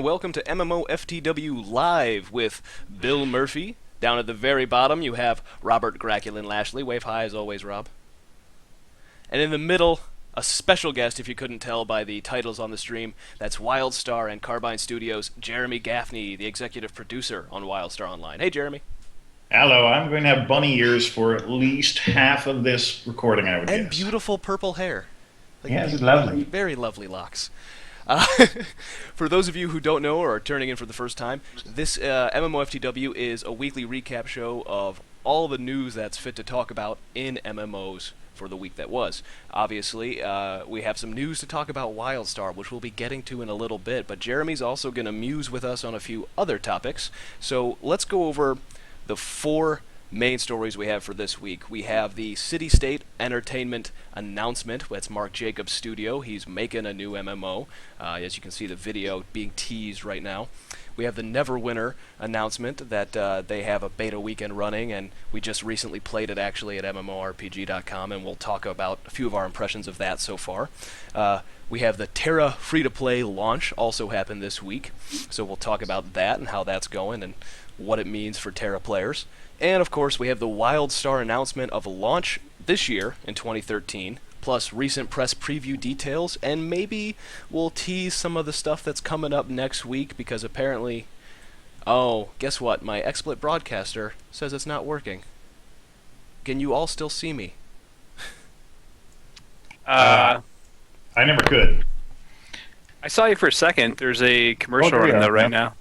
welcome to MMOFTW Live with Bill Murphy. Down at the very bottom, you have Robert Graculin Lashley. Wave hi as always, Rob. And in the middle, a special guest, if you couldn't tell by the titles on the stream, that's Wildstar and Carbine Studios' Jeremy Gaffney, the executive producer on Wildstar Online. Hey, Jeremy. Hello, I'm going to have bunny ears for at least half of this recording, I would guess. And beautiful purple hair. Yes, it's lovely. Very lovely locks. For those of you who don't know or are turning in for the first time, this MMOFTW is a weekly recap show of all the news that's fit to talk about in MMOs for the week that was. Obviously, we have some news to talk about Wildstar, which we'll be getting to in a little bit, but Jeremy's also going to muse with us on a few other topics. So let's go over the four main stories we have for this week. We have the City State Entertainment announcement. That's Mark Jacobs' studio. He's making a new MMO. As you can see the video being teased right now. We have the Neverwinter announcement that they have a beta weekend running, and we just recently played it actually at MMORPGcom, and we'll talk about a few of our impressions of that so far. We have the Tera free-to-play launch also happened this week, so we'll talk about that and how that's going and what it means for Tera players. And of course, we have the Wildstar announcement of a launch this year in 2013, plus recent press preview details, and maybe we'll tease some of the stuff that's coming up next week, because apparently, oh, guess what? My XSplit broadcaster says it's not working. Can you all still see me? I never could. I saw you for a second. There's a commercial running though right now.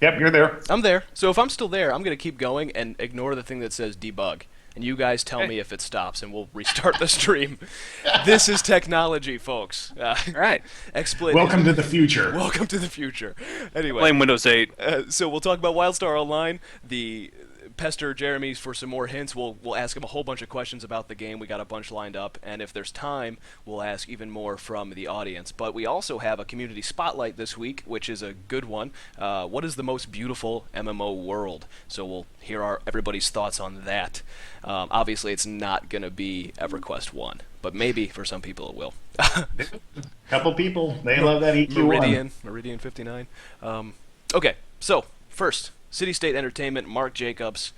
Yep, you're there. I'm there. So if I'm still there, I'm going to keep going and ignore the thing that says debug. And you guys tell me if it stops, and we'll restart the stream. This is technology, folks. All right. XSplit. Welcome to the future. Welcome to the future. Anyway. Blame Windows 8. So we'll talk about Wildstar Online. The pester Jeremy's for some more hints. We'll ask him a whole bunch of questions about the game. We got a bunch lined up, and if there's time, we'll ask even more from the audience. But we also have a community spotlight this week, which is a good one. What is the most beautiful MMO world? So we'll hear everybody's thoughts on that. Obviously, it's not going to be EverQuest 1, but maybe for some people it will. Couple people, they love that EQ1. Meridian 59. Okay, so first, City State Entertainment, Mark Jacobs,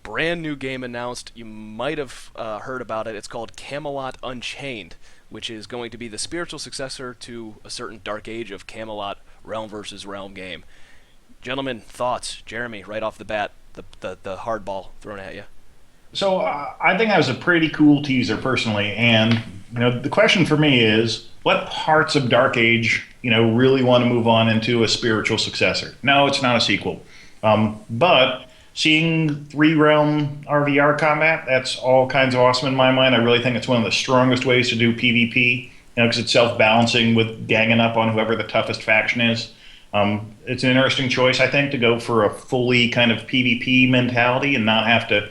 brand new game announced. You might have heard about it. It's called Camelot Unchained, which is going to be the spiritual successor to a certain Dark Age of Camelot realm versus realm game. Gentlemen, thoughts? Jeremy, right off the bat, the hardball thrown at you. So I think that was a pretty cool teaser, personally. And the question for me is, what parts of Dark Age, really want to move on into a spiritual successor? No, it's not a sequel. But seeing 3-realm RVR combat, that's all kinds of awesome in my mind. I really think it's one of the strongest ways to do PvP, because it's self-balancing with ganging up on whoever the toughest faction is. It's an interesting choice, I think, to go for a fully kind of PvP mentality and not have to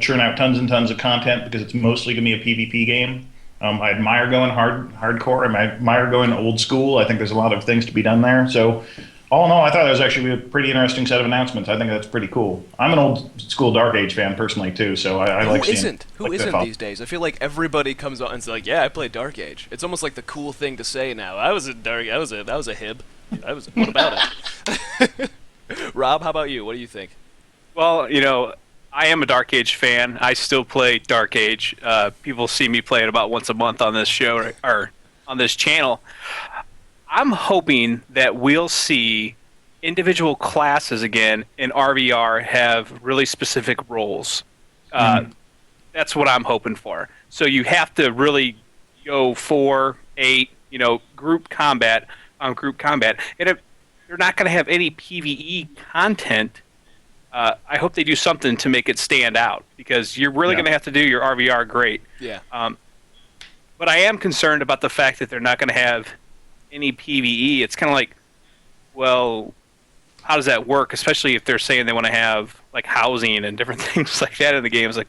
churn out tons and tons of content, because it's mostly going to be a PvP game. I admire going hardcore. I admire going old school. I think there's a lot of things to be done there. So all in all, I thought that was actually a pretty interesting set of announcements. I think that's pretty cool. I'm an old school Dark Age fan personally too, so I like seeing. Who isn't these days? I feel like everybody comes on and is like, "Yeah, I played Dark Age." It's almost like the cool thing to say now. I was a Dark. That was a hib. What about it? Rob, how about you? What do you think? Well, I am a Dark Age fan. I still play Dark Age. People see me play it about once a month on this show or on this channel. I'm hoping that we'll see individual classes again in RVR have really specific roles. That's what I'm hoping for. So you have to really go 4-8, group combat on group combat. And if they're not going to have any PvE content, I hope they do something to make it stand out, because you're really going to have to do your RVR great. Yeah. But I am concerned about the fact that they're not going to have any PvE. It's kind of like, well, how does that work? Especially if they're saying they want to have like housing and different things like that in the game. It's like,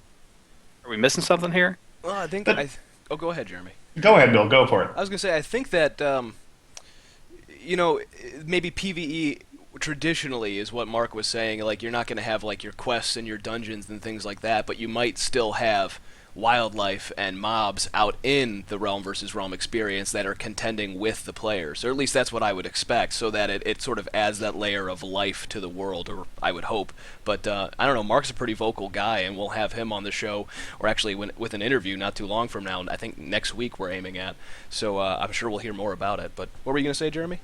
are we missing something here? Well, I think. Go ahead, Jeremy. Go ahead, Bill. Go for it. I was gonna say, I think that maybe PvE traditionally is what Mark was saying. Like, you're not going to have like your quests and your dungeons and things like that, but you might still have wildlife and mobs out in the realm versus realm experience that are contending with the players, or at least that's what I would expect, so that it sort of adds that layer of life to the world, or I would hope. But I don't know, Mark's a pretty vocal guy, and we'll have him on the show, or actually with an interview not too long from now. I think next week we're aiming at, so I'm sure we'll hear more about it. But what were you going to say, Jeremy?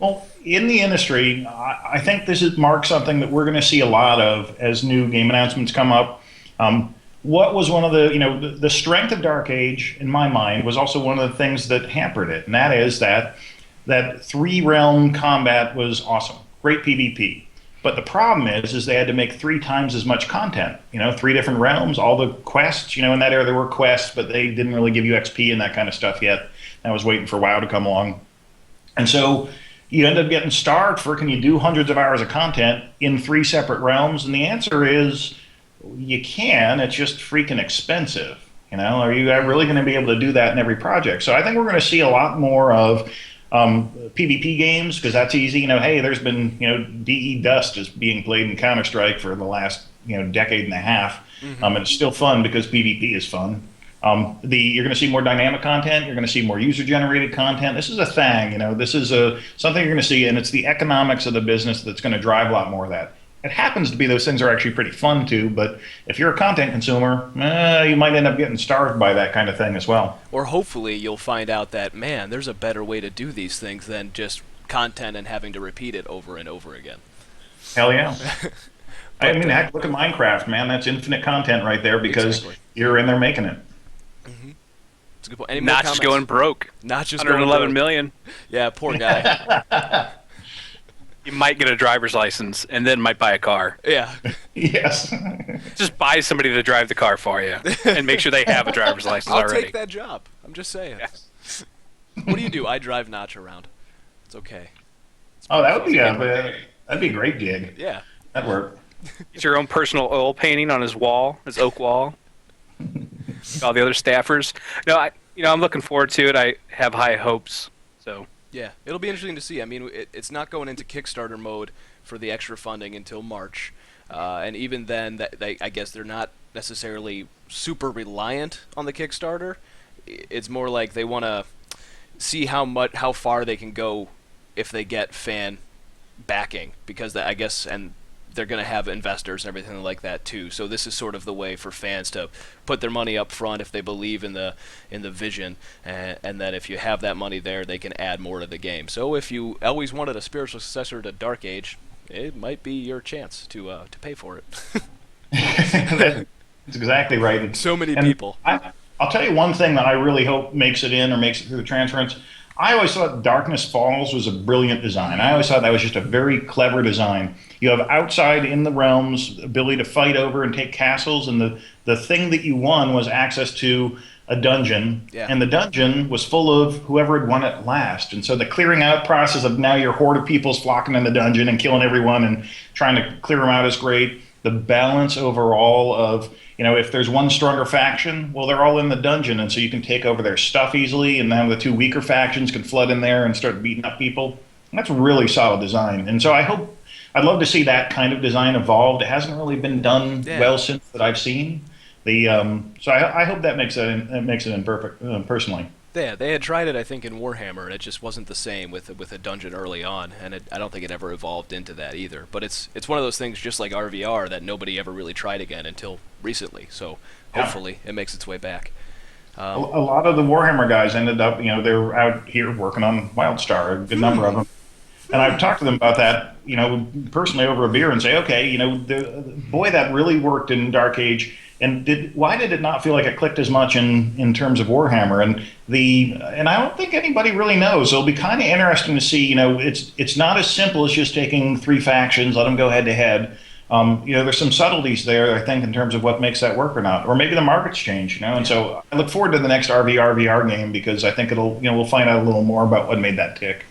Well, in the industry, I think this is marks something that we're going to see a lot of as new game announcements come up. What was one of the strength of Dark Age, in my mind, was also one of the things that hampered it, and that is that 3-realm combat was awesome, great PvP. But the problem is they had to make 3 times as much content. 3 different realms, all the quests. In that era there were quests, but they didn't really give you XP and that kind of stuff yet. I was waiting for WoW to come along, and so you end up getting starved for, can you do hundreds of hours of content in 3 separate realms? And the answer is, you can. It's just freaking expensive. Are you really going to be able to do that in every project? So I think we're going to see a lot more of PvP games, because that's easy. Hey, there's been DE Dust is being played in Counter-Strike for the last decade and a half, and it's still fun because PvP is fun. You're going to see more dynamic content. You're going to see more user-generated content. This is a thing. This is something you're going to see, and it's the economics of the business that's going to drive a lot more of that. It happens to be those things are actually pretty fun too, but if you're a content consumer, you might end up getting starved by that kind of thing as well. Or hopefully you'll find out that, man, there's a better way to do these things than just content and having to repeat it over and over again. Hell yeah. Heck, look at Minecraft, man. That's infinite content right there because you're in there making it. Mm-hmm. That's a good point. Any Not just going broke. Not just 111 million. Yeah, poor guy. You might get a driver's license and then might buy a car. Yeah. Yes. Just buy somebody to drive the car for you and make sure they have a driver's license already. I'll take that job. I'm just saying. Yeah. What do you do? I drive Notch around. It's okay. That'd be a great gig. Yeah. That'd work. Get your own personal oil painting on his wall, his oak wall. All the other staffers. No, I'm looking forward to it. I have high hopes. So. Yeah, it'll be interesting to see. I mean, it's not going into Kickstarter mode for the extra funding until March, and even then, I guess they're not necessarily super reliant on the Kickstarter. It's more like they want to see how far they can go if they get fan backing, because I guess, and they're going to have investors and everything like that too. So this is sort of the way for fans to put their money up front if they believe in the vision, and then if you have that money there, they can add more to the game. So if you always wanted a spiritual successor to Dark Age, it might be your chance to pay for it. That's exactly right. And so many people. I'll tell you one thing that I really hope makes it in or makes it through the transference. I always thought Darkness Falls was a brilliant design. I always thought that was just a very clever design. You have outside in the realms ability to fight over and take castles, and the thing that you won was access to a dungeon, and the dungeon was full of whoever had won it last. And so the clearing out process of now your horde of people's flocking in the dungeon and killing everyone and trying to clear them out is great. The balance overall of, if there's one stronger faction, well, they're all in the dungeon, and so you can take over their stuff easily, and then the 2 weaker factions can flood in there and start beating up people. And that's a really solid design. And so I'd love to see that kind of design evolved. It hasn't really been done well since that I've seen. So I hope that makes it in perfect personally. Yeah, they had tried it, I think, in Warhammer, and it just wasn't the same with a dungeon early on, and I don't think it ever evolved into that either. But it's one of those things, just like RVR, that nobody ever really tried again until recently. So hopefully it makes its way back. A lot of the Warhammer guys ended up, they're out here working on WildStar, a good number of them. And I've talked to them about that, personally over a beer, and say, okay, boy, that really worked in Dark Age. And why did it not feel like it clicked as much in terms of Warhammer? And I don't think anybody really knows. So it'll be kind of interesting to see. It's not as simple as just taking 3 factions, let them go head to head. There's some subtleties there, I think, in terms of what makes that work or not. Or maybe the market's changed. And so I look forward to the next RVR game, because I think we'll find out a little more about what made that tick.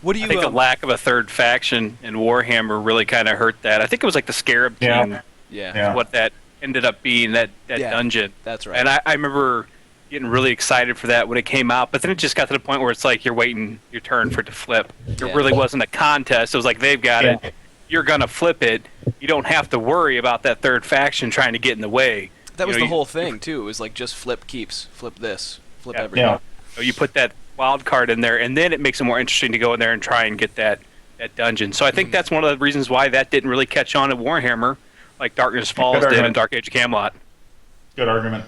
I think the lack of a third faction in Warhammer really kind of hurt that. I think it was like the Scarab King. Yeah. What that ended up being, that dungeon. That's right. And I remember getting really excited for that when it came out, but then it just got to the point where it's like you're waiting your turn for it to flip. It really wasn't a contest. It was like, they've got it. You're going to flip it. You don't have to worry about that third faction trying to get in the way. That was the whole thing, too. It was like, just flip keeps, flip this, flip everything. Yeah. So you put that wild card in there, and then it makes it more interesting to go in there and try and get that dungeon. So I think that's one of the reasons why that didn't really catch on at Warhammer, like Darkness Falls did in Dark Age of Camelot. Good argument.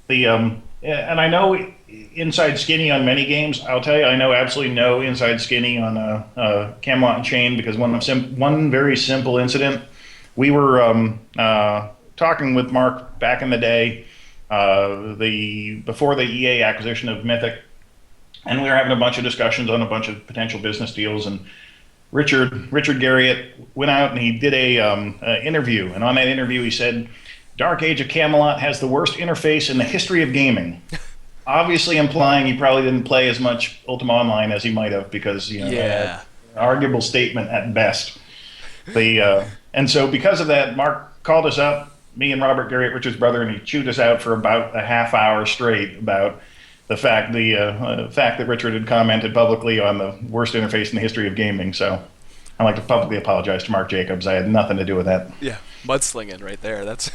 And I know inside skinny on many games. I'll tell you, I know absolutely no inside skinny on Camelot Unchained, because one very simple incident. We were talking with Mark back in the day, before the EA acquisition of Mythic, and we were having a bunch of discussions on a bunch of potential business deals. And Richard Garriott went out and he did a interview, and on that interview he said, Dark Age of Camelot has the worst interface in the history of gaming. Obviously implying he probably didn't play as much Ultima Online as he might have, because an arguable statement at best. And so because of that, Mark called us up, me and Robert Garriott, Richard's brother, and he chewed us out for about a half hour straight about the fact that Richard had commented publicly on the worst interface in the history of gaming. So I'd like to publicly apologize to Mark Jacobs. I had nothing to do with that. Yeah, mudslinging right there. That's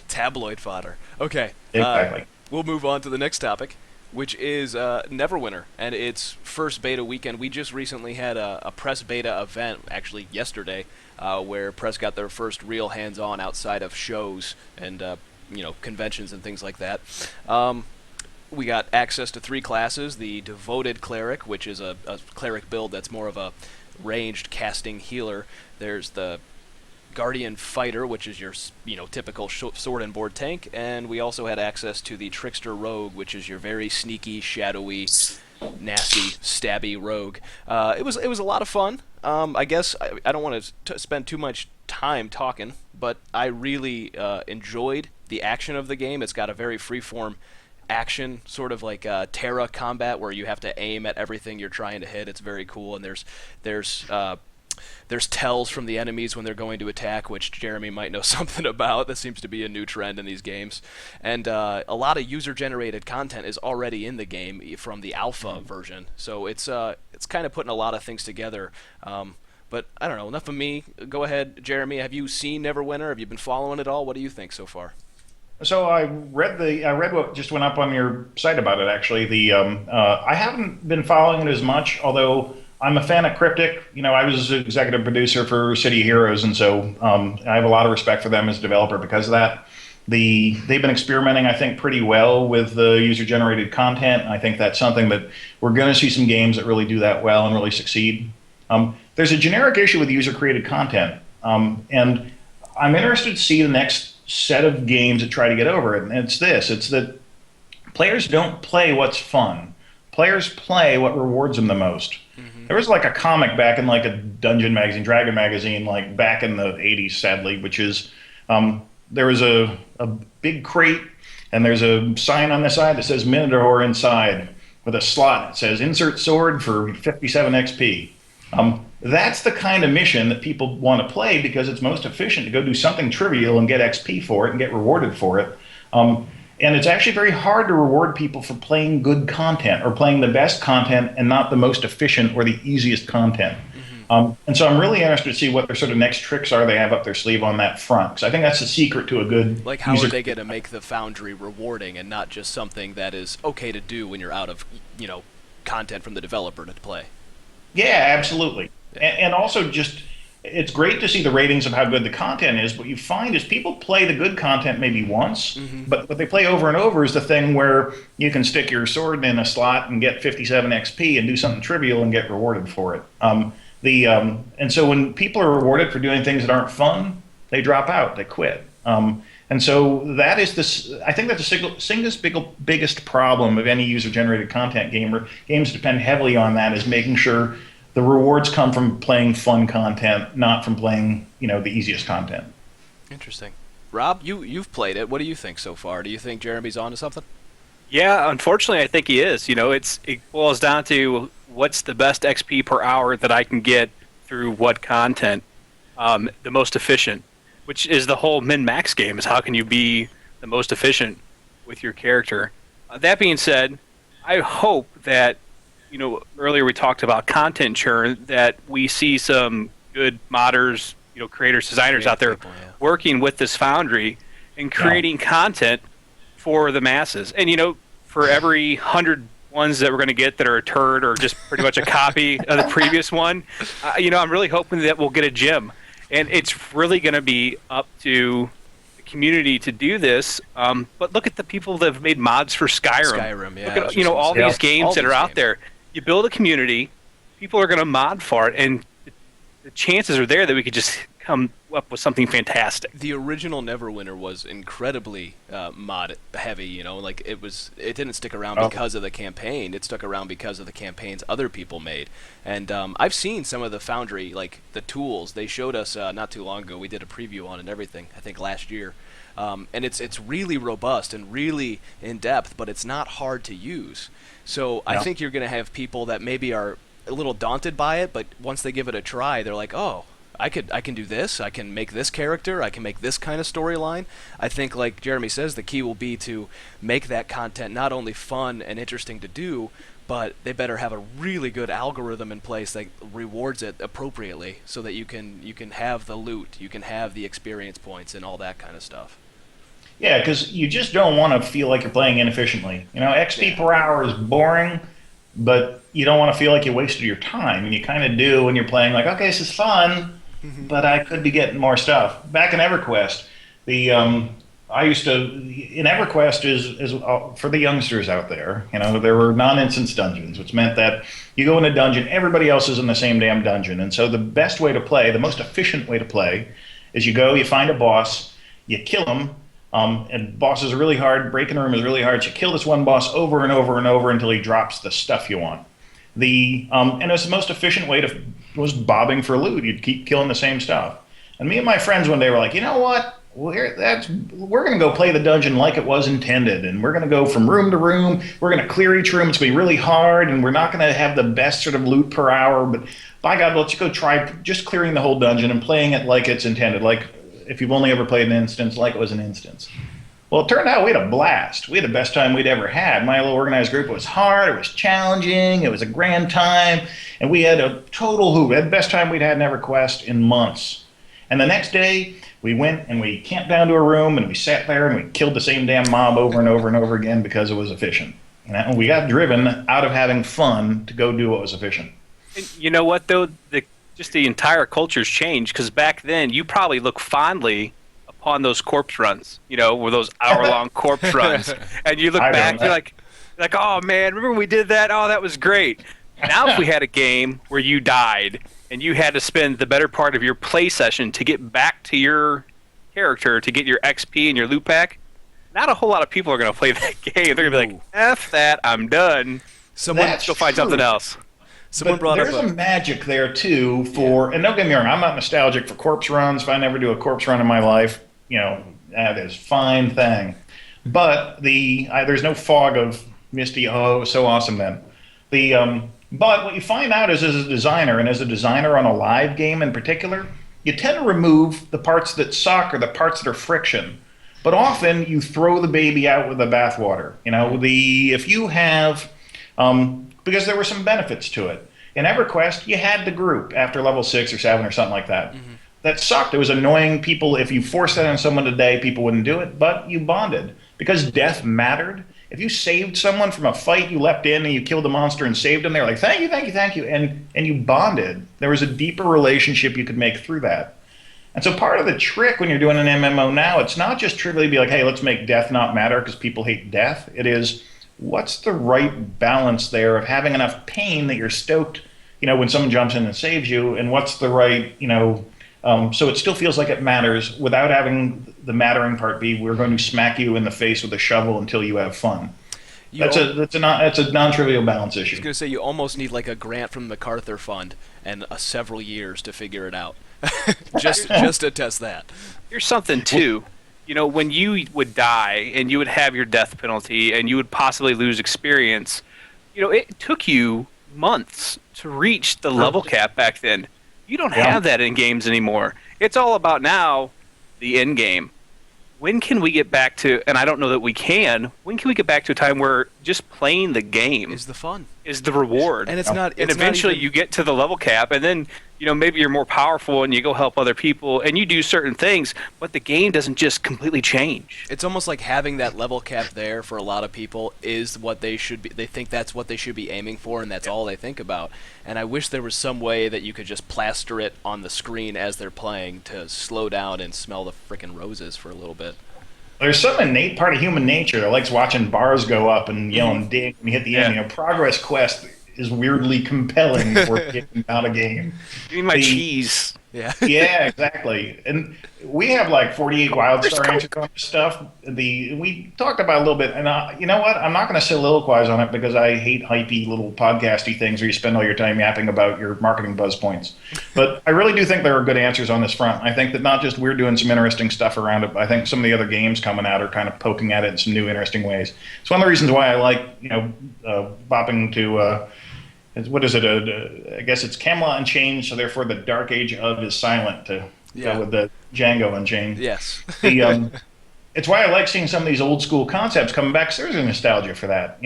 tabloid fodder. Okay. Exactly. We'll move on to the next topic, which is Neverwinter and its first beta weekend. We just recently had a press beta event, actually yesterday, where press got their first real hands-on outside of shows and conventions and things like that. We got access to 3 classes: the Devoted Cleric, which is a cleric build that's more of a ranged casting healer. There's the Guardian Fighter, which is your typical sword and board tank, and we also had access to the Trickster Rogue, which is your very sneaky, shadowy, nasty, stabby rogue. It was a lot of fun. I guess I don't want to spend too much time talking, but I really enjoyed the action of the game. It's got a very freeform action, sort of like Tera combat, where you have to aim at everything you're trying to hit. It's very cool, and there's tells from the enemies when they're going to attack, which Jeremy might know something about. That seems to be a new trend in these games. And a lot of user-generated content is already in the game from the alpha version. So it's kind of putting a lot of things together. But I don't know, enough of me. Go ahead, Jeremy. Have you seen Neverwinter? Have you been following it all? What do you think so far? So I read what just went up on your site about it, actually. I haven't been following it as much, although I'm a fan of Cryptic. I was executive producer for City Heroes, and so I have a lot of respect for them as a developer because of that. They've been experimenting, I think, pretty well with the user-generated content. I think that's something that we're going to see some games that really do that well and really succeed. There's a generic issue with user-created content, and I'm interested to see the next set of games that try to get over it. And it's this: it's that players don't play what's fun. Players play what rewards them the most. Mm-hmm. There was like a comic back in like a Dungeon magazine, Dragon magazine, like back in the 80s, sadly, which is there was a big crate, and there's a sign on the side that says Minotaur inside with a slot that says insert sword for 57 XP. That's the kind of mission that people want to play because it's most efficient to go do something trivial and get XP for it and get rewarded for it. And it's actually very hard to reward people for playing good content or playing the best content and not the most efficient or the easiest content. Mm-hmm. And so I'm really interested to see what their sort of next tricks are they have up their sleeve on that front, because I think that's the secret to a good Like, how are they going to make the Foundry rewarding and not just something that is okay to do when you're out of, content from the developer to play? Yeah, absolutely. And also just, it's great to see the ratings of how good the content is. What you find is people play the good content maybe once, mm-hmm. but what they play over and over is the thing where you can stick your sword in a slot and get 57 XP and do something trivial and get rewarded for it. And so when people are rewarded for doing things that aren't fun, they drop out, they quit. And so that is this. I think that's the biggest problem of any user-generated content game. Games depend heavily on that, is making sure the rewards come from playing fun content, not from playing, the easiest content. Interesting. Rob, you've played it. What do you think so far? Do you think Jeremy's onto something? Yeah, unfortunately, I think he is. It boils down to what's the best XP per hour that I can get through what content, the most efficient, which is the whole min-max game, is how can you be the most efficient. with your character. That being said, I hope that, earlier we talked about content churn, that we see some good modders, creators, designers out there working with this foundry and creating content for the masses. And, for every 100 ones that we're going to get that are a turd or just pretty much a copy of the previous one, I'm really hoping that we'll get a gem. And it's really going to be up to the community to do this. But look at the people that have made mods for Skyrim. Yeah. Look at, all these games that are out there. You build a community, people are going to mod for it, and the chances are there that we could just come up with something fantastic. The original Neverwinter was incredibly mod heavy, it didn't stick around because of the campaign. It stuck around because of the campaigns other people made. And I've seen some of the Foundry, the tools they showed us not too long ago. We did a preview on it and everything, I think last year. And it's really robust and really in depth, but it's not hard to use. So I think you're going to have people that maybe are a little daunted by it, but once they give it a try, they're like, oh, I can do this. I can make this character. I can make this kind of storyline. I think, like Jeremy says, the key will be to make that content not only fun and interesting to do, but they better have a really good algorithm in place that rewards it appropriately, so that you can have the loot, you can have the experience points, and all that kind of stuff. Yeah, because you just don't want to feel like you're playing inefficiently. XP per hour is boring, but you don't want to feel like you wasted your time, and you kind of do when you're playing like, okay, this is fun, but I could be getting more stuff. Back in EverQuest, I used to, in EverQuest is for the youngsters out there, there were non-instance dungeons, which meant that you go in a dungeon, everybody else is in the same damn dungeon, and so the best way to play, the most efficient way to play, is you go, you find a boss, you kill him, and bosses are really hard, breaking the room is really hard, so you kill this one boss over and over and over until he drops the stuff you want. And it was the most efficient way was bobbing for loot. You'd keep killing the same stuff. And me and my friends one day were like, you know what? We're going to go play the dungeon like it was intended, and we're going to go from room to room. We're going to clear each room. It's going to be really hard, and we're not going to have the best sort of loot per hour. But by God, let's go try just clearing the whole dungeon and playing it like it's intended, like if you've only ever played an instance, like it was an instance. Well, it turned out we had a blast. We had the best time we'd ever had. My little organized group, it was hard, it was challenging, it was a grand time, and we had a total hoot. We had the best time we'd had in EverQuest in months. And the next day, we went and we camped down to a room and we sat there and we killed the same damn mob over and over and over again because it was efficient. And we got driven out of having fun to go do what was efficient. And you know what, though? Just the entire culture's changed, because back then you probably look fondly on those corpse runs, with those hour-long corpse runs, and you look back, you're like, oh man, remember we did that? Oh, that was great. Now, if we had a game where you died and you had to spend the better part of your play session to get back to your character to get your XP and your loot pack, not a whole lot of people are going to play that game. They're going to be like, F that, I'm done. Let's go find something else. Someone brought there's a magic there too and don't get me wrong, I'm not nostalgic for corpse runs. If I never do a corpse run in my life, that is a fine thing. But there's no fog of misty, oh, it was so awesome then. But what you find out is, as a designer, and as a designer on a live game in particular, you tend to remove the parts that suck or the parts that are friction. But often you throw the baby out with the bathwater. If you have, because there were some benefits to it. In EverQuest, you had the group after level 6 or 7 or something like that. Mm-hmm. That sucked. It was annoying. People, if you forced that on someone today, people wouldn't do it, but you bonded. Because death mattered. If you saved someone from a fight, you leapt in and you killed a monster and saved them, they were like, thank you, thank you, thank you, and you bonded. There was a deeper relationship you could make through that. And so part of the trick when you're doing an MMO now, it's not just trivially be like, hey, let's make death not matter because people hate death. It is, what's the right balance there of having enough pain that you're stoked, when someone jumps in and saves you, and what's the right, so it still feels like it matters without having the mattering part be, we're going to smack you in the face with a shovel until you have fun. That's a non-trivial balance issue. I was going to say, you almost need like a grant from the MacArthur Fund and several years to figure it out. just to test that. Here's something too. When you would die and you would have your death penalty and you would possibly lose experience, it took you months to reach the level cap back then. You don't have that in games anymore. It's all about now the end game. when can we get back to, and I don't know that we can, when can we get back to a time where just playing the game is the fun, is the reward? and it's not. And eventually you get to the level cap, and then, maybe you're more powerful and you go help other people and you do certain things, but the game doesn't just completely change. It's almost like having that level cap there for a lot of people is what they should be. They think that's what they should be aiming for, and that's all they think about. And I wish there was some way that you could just plaster it on the screen as they're playing to slow down and smell the frickin' roses for a little bit. There's some innate part of human nature that likes watching bars go up and yelling "dig" when you hit the end. Progress Quest is weirdly compelling for getting out of game. Give me my cheese. Yeah. Yeah, exactly. And we have like 48 Wildstar answers on this stuff. We talked about it a little bit, and you know what? I'm not going to soliloquize on it because I hate hypey little podcasty things where you spend all your time yapping about your marketing buzz points. But I really do think there are good answers on this front. I think that not just we're doing some interesting stuff around it, but I think some of the other games coming out are kind of poking at it in some new, interesting ways. It's one of the reasons why I like, bopping to. What is it? I guess it's Camelot Unchained, so therefore the Dark Age of is silent to go with the Django Unchained. Yes. It's why I like seeing some of these old school concepts coming back, because there's a nostalgia for that.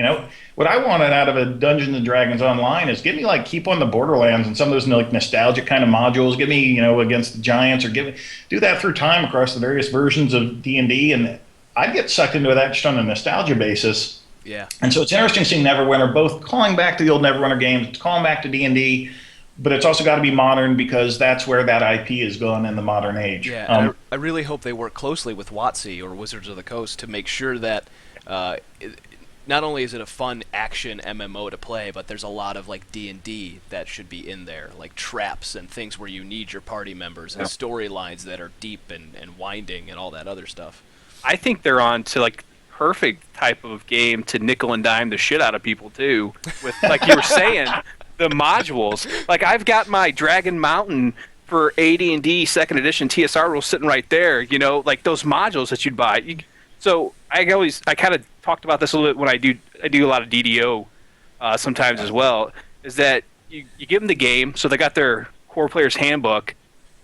What I wanted out of a Dungeons and Dragons Online is give me like Keep on the Borderlands and some of those like nostalgic kind of modules. Give me Against the Giants, or do that through time across the various versions of D&D, and I'd get sucked into that just on a nostalgia basis. Yeah. And so it's interesting seeing Neverwinter both calling back to the old Neverwinter games, it's calling back to D&D, but it's also got to be modern because that's where that IP is going in the modern age. Yeah, I really hope they work closely with WotC or Wizards of the Coast to make sure that not only is it a fun action MMO to play, but there's a lot of like D&D that should be in there, like traps and things where you need your party members and storylines that are deep and winding and all that other stuff. I think they're on to like perfect type of game to nickel and dime the shit out of people too, with like you were saying, the modules. Like I've got my Dragon Mountain for AD&D second edition TSR rules sitting right there, like those modules that you'd buy. So I kind of talked about this a little bit when I do a lot of DDO sometimes as well, is that you give them the game, so they got their core player's handbook,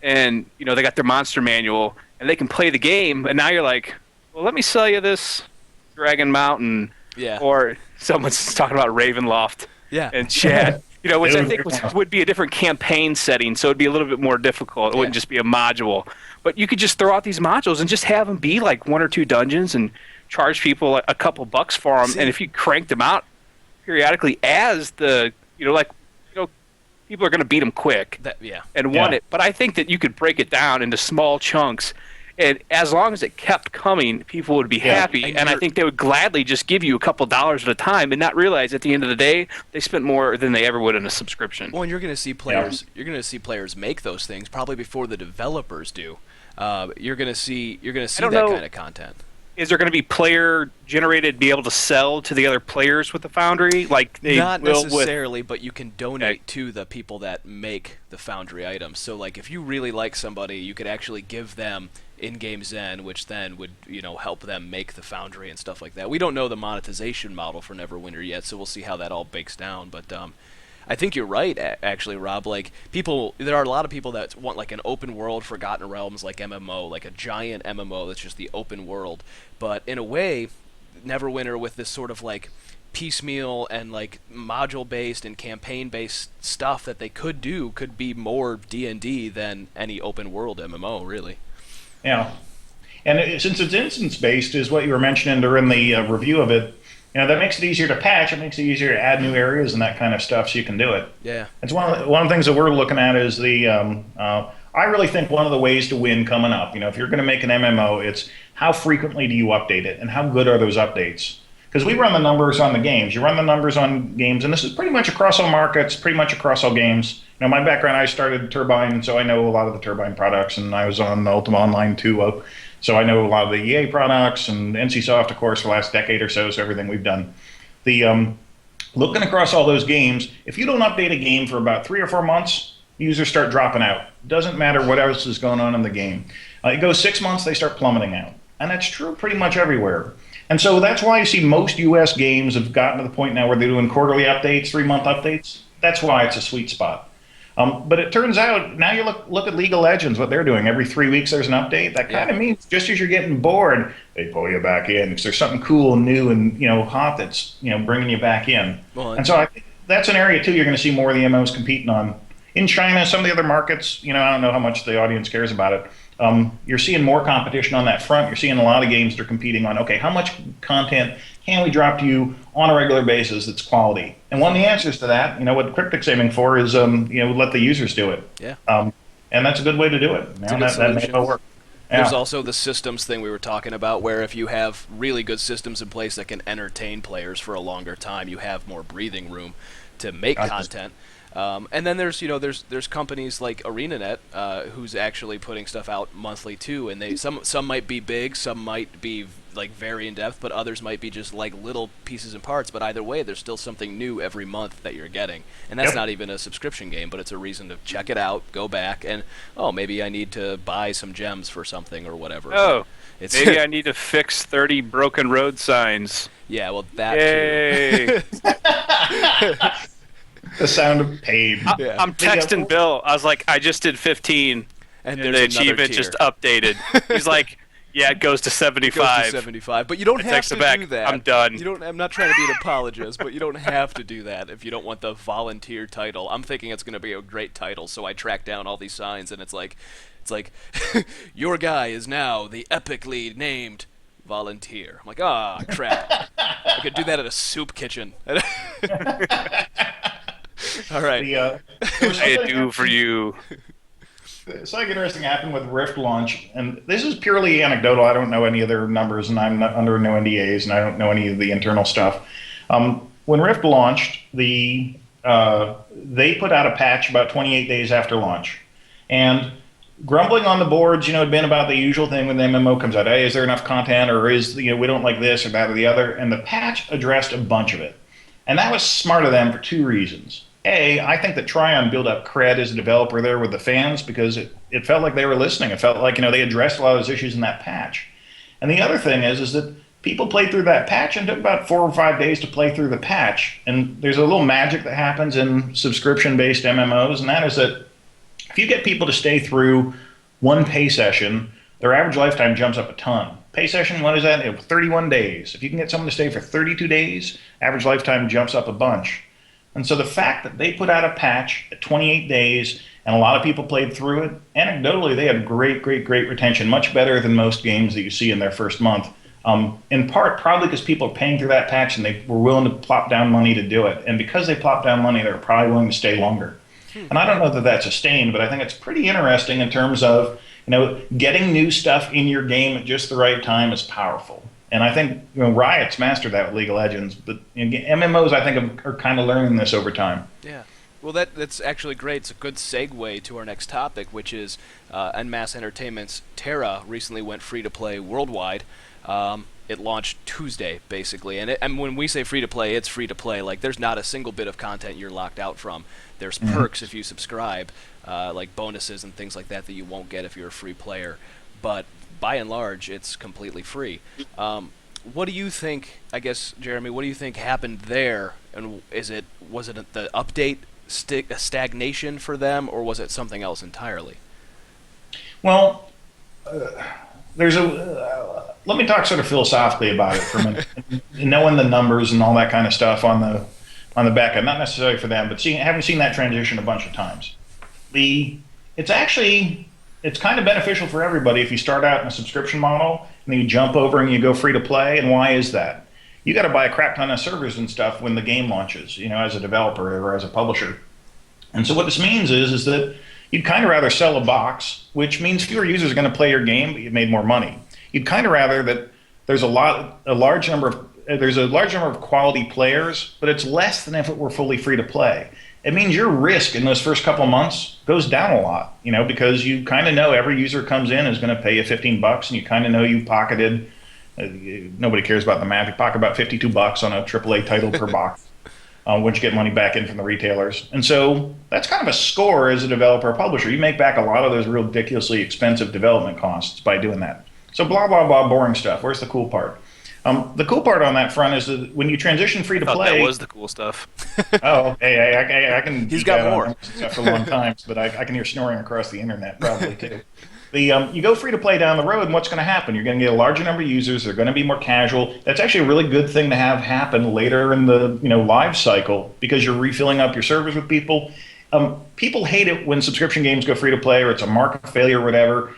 and they got their monster manual, and they can play the game, and now you're like, well, let me sell you this Dragon Mountain, or someone's talking about Ravenloft in chat, which I think would be a different campaign setting, so it'd be a little bit more difficult. It wouldn't just be a module. But you could just throw out these modules and just have them be like 1 or 2 dungeons and charge people a couple bucks for them. And if you crank them out periodically as the, people are going to beat them quick and want it. But I think that you could break it down into small chunks. And as long as it kept coming, people would be happy, and I think they would gladly just give you a couple dollars at a time and not realize at the end of the day they spent more than they ever would in a subscription. Well, and you're going to see players. You're going to see players make those things probably before the developers do. You're going to see that kind of content. Is there going to be player generated, be able to sell to the other players with the Foundry? Like they not will necessarily, but you can donate to the people that make the Foundry items. So, like, if you really like somebody, you could actually give them in-game Zen, which then would help them make the Foundry and stuff like that. We don't know the monetization model for Neverwinter yet, so we'll see how that all bakes down. But I think you're right, actually, Rob. Like, there are a lot of people that want like an open world Forgotten Realms like MMO, like a giant MMO that's just the open world. But in a way, Neverwinter with this sort of like piecemeal and like module-based and campaign-based stuff that they could do could be more D&D than any open world MMO, really. Yeah, and since it's instance-based, is what you were mentioning during the review of it, that makes it easier to patch. It makes it easier to add new areas and that kind of stuff, so you can do it. Yeah. It's one of the things that we're looking at is I really think one of the ways to win coming up, if you're going to make an MMO, it's how frequently do you update it and how good are those updates? Because we run the numbers on the games. You run the numbers on games, and this is pretty much across all markets, pretty much across all games. My background, I started Turbine, so I know a lot of the Turbine products, and I was on the Ultima Online too, so I know a lot of the EA products and NCSoft, of course, for the last decade or so everything we've done. Looking across all those games, if you don't update a game for about 3 or 4 months, users start dropping out. Doesn't matter what else is going on in the game. It goes 6 months, they start plummeting out. And that's true pretty much everywhere. And so that's why you see most US games have gotten to the point now where they're doing quarterly updates, 3-month updates. That's why it's a sweet spot. But it turns out now you look at League of Legends, what they're doing. Every 3 weeks there's an update. That kind of means just as you're getting bored, they pull you back in because there's something cool and new and hot that's bringing you back in. Well, and so I think that's an area too you're going to see more of the MMOs competing on. In China, some of the other markets, I don't know how much the audience cares about it. You're seeing more competition on that front. You're seeing a lot of games that are competing on, okay, how much content can we drop to you on a regular basis that's quality? And one of the answers to that, what Cryptic's aiming for is, let the users do it. Yeah. And that's a good way to do it. That may well work. Yeah. There's also the systems thing we were talking about, where if you have really good systems in place that can entertain players for a longer time, you have more breathing room to make content. And then there's companies like ArenaNet who's actually putting stuff out monthly too, and some might be big, some might be like very in depth, but others might be just like little pieces and parts. But either way, there's still something new every month that you're getting, and that's not even a subscription game, but it's a reason to check it out, go back, and maybe I need to buy some gems for something or whatever. Maybe I need to fix 30 broken road signs. Yeah, well that Yay. too. The sound of pain. I'm texting Bill. I was like, I just did 15, and the achievement just updated. He's like, yeah, it goes to 75. It goes to 75, but you don't have to do that. I'm done. I'm not trying to be an apologist, but you don't have to do that if you don't want the volunteer title. I'm thinking it's going to be a great title, so I track down all these signs, and it's like, your guy is now the epically named volunteer. I'm like, crap. I could do that at a soup kitchen. All right. I do for you. Something interesting happened with Rift launch, and this is purely anecdotal. I don't know any of their numbers, and I'm not under no NDAs, and I don't know any of the internal stuff. When Rift launched, they put out a patch about 28 days after launch, and grumbling on the boards, had been about the usual thing when the MMO comes out. Hey, is there enough content, or we don't like this or that or the other? And the patch addressed a bunch of it, and that was smart of them for two reasons. I think that Tryon built up cred as a developer there with the fans because it felt like they were listening. It felt like they addressed a lot of those issues in that patch. And the other thing is that people played through that patch and took about 4 or 5 days to play through the patch. And there's a little magic that happens in subscription-based MMOs, and that is that if you get people to stay through one pay session, their average lifetime jumps up a ton. Pay session, what is that? 31 days. If you can get someone to stay for 32 days, average lifetime jumps up a bunch. And so the fact that they put out a patch at 28 days and a lot of people played through it, anecdotally, they had great retention, much better than most games that you see in their first month. In part, probably because people are paying through that patch and they were willing to plop down money to do it. And because they plopped down money, they're probably willing to stay longer. And I don't know that that's sustained, but I think it's pretty interesting in terms of, getting new stuff in your game at just the right time is powerful. And I think Riot's mastered that with League of Legends, but MMOs I think are kind of learning this over time. Yeah, well that's actually great. It's a good segue to our next topic, which is Mass Entertainment's Tera recently went free to play worldwide. It launched Tuesday basically, and when we say free to play, it's free to play. Like there's not a single bit of content you're locked out from. There's perks if you subscribe, like bonuses and things like that you won't get if you're a free player, but by and large, it's completely free. What do you think, I guess, Jeremy, what do you think happened there? And was it the update stagnation for them, or was it something else entirely? Well, let me talk sort of philosophically about it for a minute. Knowing the numbers and all that kind of stuff on the back end, not necessarily for them, but having seen that transition a bunch of times. It's kind of beneficial for everybody if you start out in a subscription model and then you jump over and you go free to play. And why is that? You got to buy a crap ton of servers and stuff when the game launches, as a developer or as a publisher. And so what this means is that you'd kind of rather sell a box, which means fewer users are going to play your game, but you've made more money. You'd kind of rather that there's a large number of quality players, but it's less than if it were fully free to play. It means your risk in those first couple months goes down a lot, because you kind of know every user comes in is going to pay you $15, and you kind of know you pocketed. Nobody cares about the math. You pocket about $52 on a AAA title per box once you get money back in from the retailers. And so that's kind of a score as a developer or publisher. You make back a lot of those ridiculously expensive development costs by doing that. So blah, blah, blah, boring stuff. Where's the cool part? The cool part on that front is that when you transition free to I thought play, that was the cool stuff. oh, hey, I can. He's got more stuff for long times, but I can hear snoring across the internet probably too. You go free to play down the road, and what's going to happen? You're going to get a larger number of users. They're going to be more casual. That's actually a really good thing to have happen later in the live cycle because you're refilling up your servers with people. People hate it when subscription games go free to play or it's a market failure or whatever.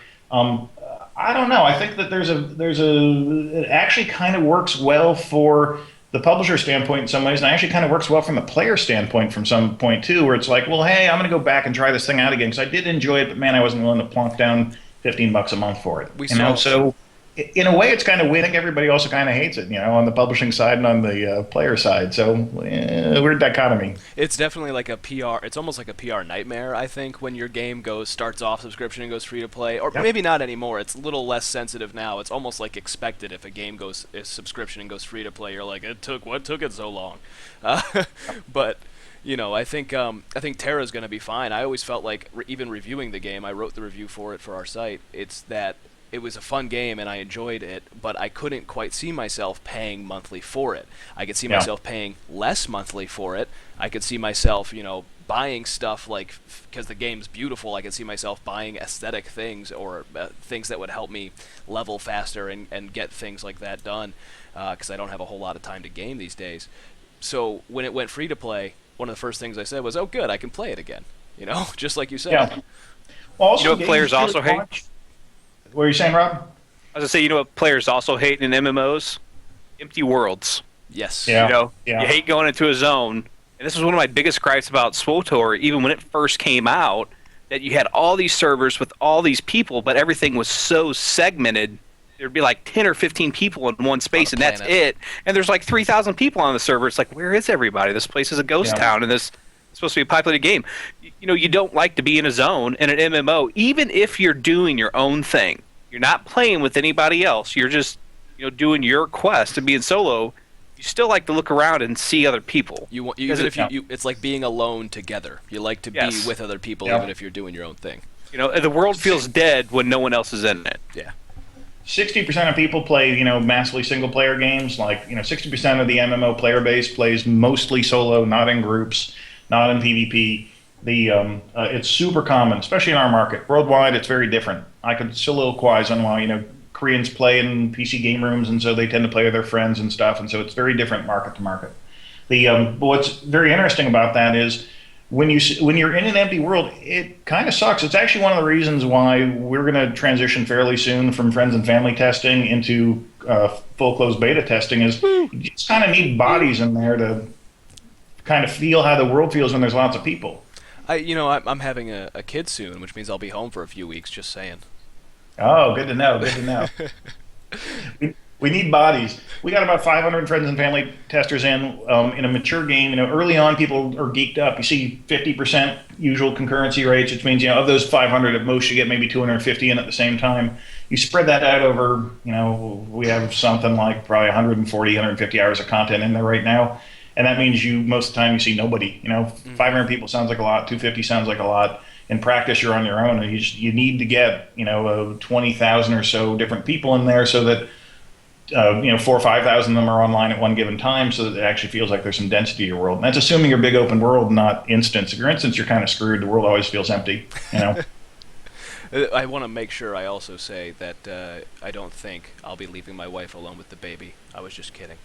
I don't know. I think that it actually kind of works well for the publisher standpoint in some ways, and it actually kind of works well from the player standpoint from some point too, where it's like, well, hey, I'm going to go back and try this thing out again because I did enjoy it, but man, I wasn't willing to plonk down $15 a month for it. So in a way, it's kind of weird. I think everybody also kind of hates it, on the publishing side and on the player side. So weird dichotomy. It's definitely like a PR. It's almost like a PR nightmare, I think, when your game starts off subscription and goes free to play, or maybe not anymore. It's a little less sensitive now. It's almost like expected if a game is subscription and goes free to play. You're like, what took it so long? But I think Tera's going to be fine. I always felt like even reviewing the game, I wrote the review for it for our site. It's that it was a fun game and I enjoyed it, but I couldn't quite see myself paying monthly for it. I could see myself paying less monthly for it. I could see myself, buying stuff because the game's beautiful. I could see myself buying aesthetic things or things that would help me level faster and get things like that done because I don't have a whole lot of time to game these days. So when it went free to play, one of the first things I said was, "Oh, good, I can play it again." Just like you said. Yeah. Well, also, what players also hate? What are you saying, Rob? I was going to say, what players also hate in MMOs? Empty worlds. Yes. Yeah. You hate going into a zone. And this was one of my biggest gripes about SWTOR, even when it first came out, that you had all these servers with all these people, but everything was so segmented. There'd be like 10 or 15 people in one space, and that's it. And there's like 3,000 people on the server. It's like, where is everybody? This place is a ghost town, and this is supposed to be a populated game. You don't like to be in a zone in an MMO, even if you're doing your own thing. You're not playing with anybody else. You're just, doing your quest and being solo. You still like to look around and see other people. It's like being alone together. You like to be with other people, even if you're doing your own thing. The world feels dead when no one else is in it. Yeah. 60% of people play, massively single-player games. 60% of the MMO player base plays mostly solo, not in groups, not in PvP. It's super common, especially in our market. Worldwide, it's very different. I could soliloquize on why, Koreans play in PC game rooms, and so they tend to play with their friends and stuff, and so it's very different market to market. What's very interesting about that is when you're in an empty world, it kind of sucks. It's actually one of the reasons why we're going to transition fairly soon from friends and family testing into full closed beta testing. Is you just kind of need bodies in there to kind of feel how the world feels when there's lots of people. I'm having a kid soon, which means I'll be home for a few weeks. Just saying. Oh, good to know. Good to know. We need bodies. We got about 500 friends and family testers in a mature game. Early on, people are geeked up. You see 50% usual concurrency rates, which means, of those 500, at most you get maybe 250 in at the same time. You spread that out over, we have something like probably 140, 150 hours of content in there right now. And that means most of the time you see nobody. 500 people sounds like a lot. 250 sounds like a lot. In practice, you're on your own. And you need to get 20,000 or so different people in there so that 4,000 or 5,000 of them are online at one given time, so that it actually feels like there's some density to your world. And that's assuming you're big open world, not instance. If you're instance, you're kind of screwed. The world always feels empty. I want to make sure I also say that I don't think I'll be leaving my wife alone with the baby. I was just kidding.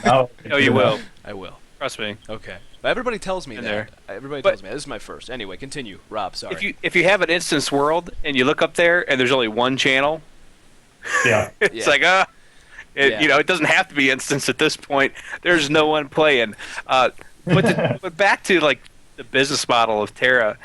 Oh, you will. I will. Trust me. Okay. But everybody tells me that. Everybody tells me that. This is my first. Anyway, continue. Rob, sorry. If you have an instance world and you look up there and there's only one channel, it's like, it doesn't have to be instance at this point. There's no one playing. But back to the business model of Tera,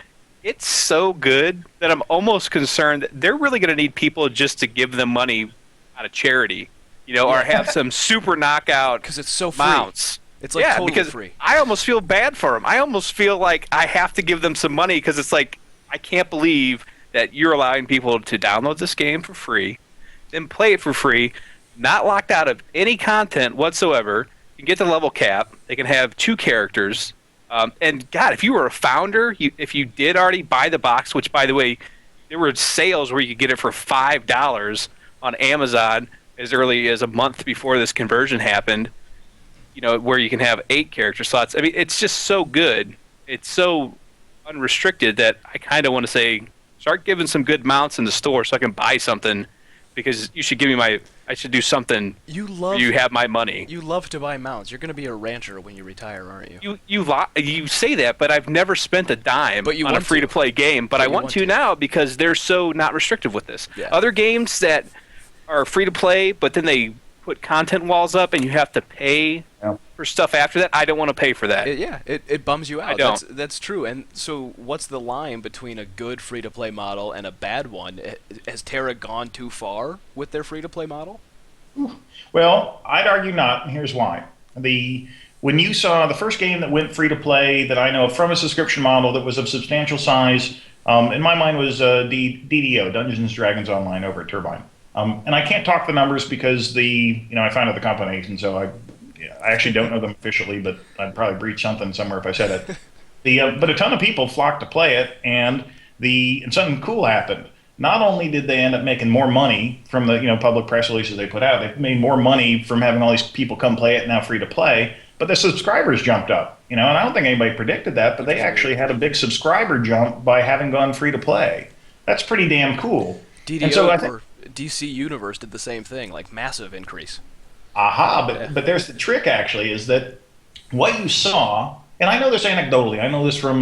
it's so good that I'm almost concerned that they're really going to need people just to give them money out of charity, or have some super knockout because it's so free. Mounts. It's totally because free. I almost feel bad for them. I almost feel like I have to give them some money because it's like I can't believe that you're allowing people to download this game for free, then play it for free, not locked out of any content whatsoever. You can get the level cap. They can have 2 characters. And God, if you were a founder, if you did already buy the box, which by the way, there were sales where you could get it for $5 on Amazon. as early as a month before this conversion happened, where you can have 8 character slots. I mean, it's just so good. It's so unrestricted that I kind of want to say, start giving some good mounts in the store so I can buy something, because you should give me I should do something. You have my money. You love to buy mounts. You're going to be a rancher when you retire, aren't you? You say that, but I've never spent a dime on a free-to-play game. But I want to now because they're so not restrictive with this. Yeah. Other games that are free-to-play, but then they put content walls up and you have to pay for stuff after that, I don't want to pay for that. It bums you out. I don't. That's true. And so what's the line between a good free-to-play model and a bad one? Has Tera gone too far with their free-to-play model? Well, I'd argue not, and here's why. When you saw the first game that went free-to-play that I know of from a subscription model that was of substantial size, in my mind was DDO, Dungeons & Dragons Online, over at Turbine. And I can't talk the numbers because I founded the company, and so I actually don't know them officially, but I'd probably breach something somewhere if I said it. But a ton of people flocked to play it, and something cool happened. Not only did they end up making more money from the public press releases they put out, they made more money from having all these people come play it now free to play, but the subscribers jumped up. And I don't think anybody predicted that, but they actually had a big subscriber jump by having gone free to play. That's pretty damn cool. DDO or DC Universe did the same thing, like massive increase. But there's the trick, actually, is that what you saw, and I know this anecdotally, I know this from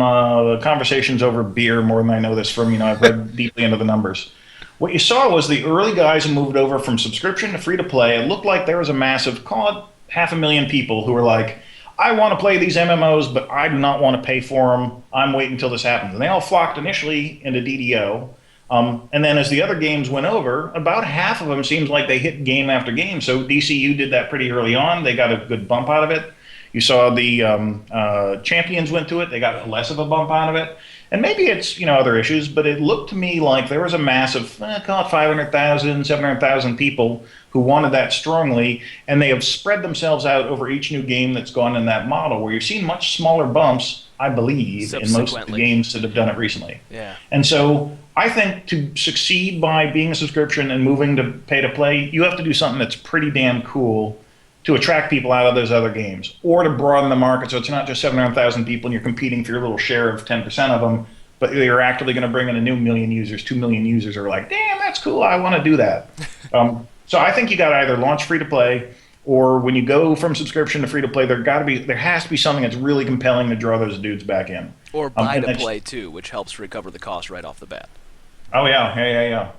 conversations over beer more than I know this from, I've read deeply into the numbers. What you saw was the early guys who moved over from subscription to free to play. It looked like there was a massive, call it 500,000 people who were like, I want to play these MMOs, but I do not want to pay for them. I'm waiting until this happens. And they all flocked initially into DDO. And then as the other games went over, about half of them seems like they hit game after game. So DCU did that pretty early on. They got a good bump out of it. You saw the Champions went to it. They got less of a bump out of it. And maybe it's other issues, but it looked to me like there was a massive, call it 500,000, 700,000 people who wanted that strongly, and they have spread themselves out over each new game that's gone in that model, where you've seen much smaller bumps, I believe, in most of the games that have done it recently. Yeah. And so I think to succeed by being a subscription and moving to pay to play, you have to do something that's pretty damn cool to attract people out of those other games, or to broaden the market so it's not just 700,000 people and you're competing for your little share of 10% of them, but you're actively going to bring in a new million users, 2 million users are like, damn, that's cool, I want to do that. So I think you got to either launch free to play, or when you go from subscription to free to play, there has to be something that's really compelling to draw those dudes back in. Or buy to play too, which helps recover the cost right off the bat. Oh yeah.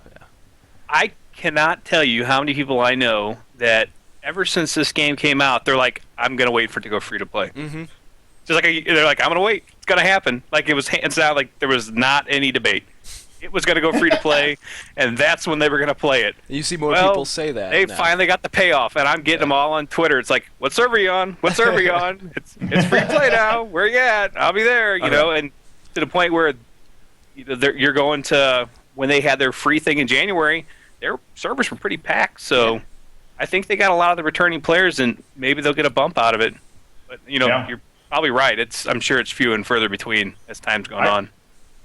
I cannot tell you how many people I know that ever since this game came out, they're like, I'm going to wait for it to go free to play. Mm-hmm. Just like they're like, I'm going to wait. It's going to happen. Like, it was hands down, like there was not any debate. It was going to go free to play, and that's when they were going to play it. You see more people say that. They now. finally got the payoff, and I'm getting them all on Twitter. It's like, what server are you on? What server are you on? It's free to play now. Where you at? I'll be there. You know, and to the point where you're going to, when they had their free thing in January, their servers were pretty packed. So I think they got a lot of the returning players, and maybe they'll get a bump out of it. But you're probably right. I'm sure it's few and further between as time's going on.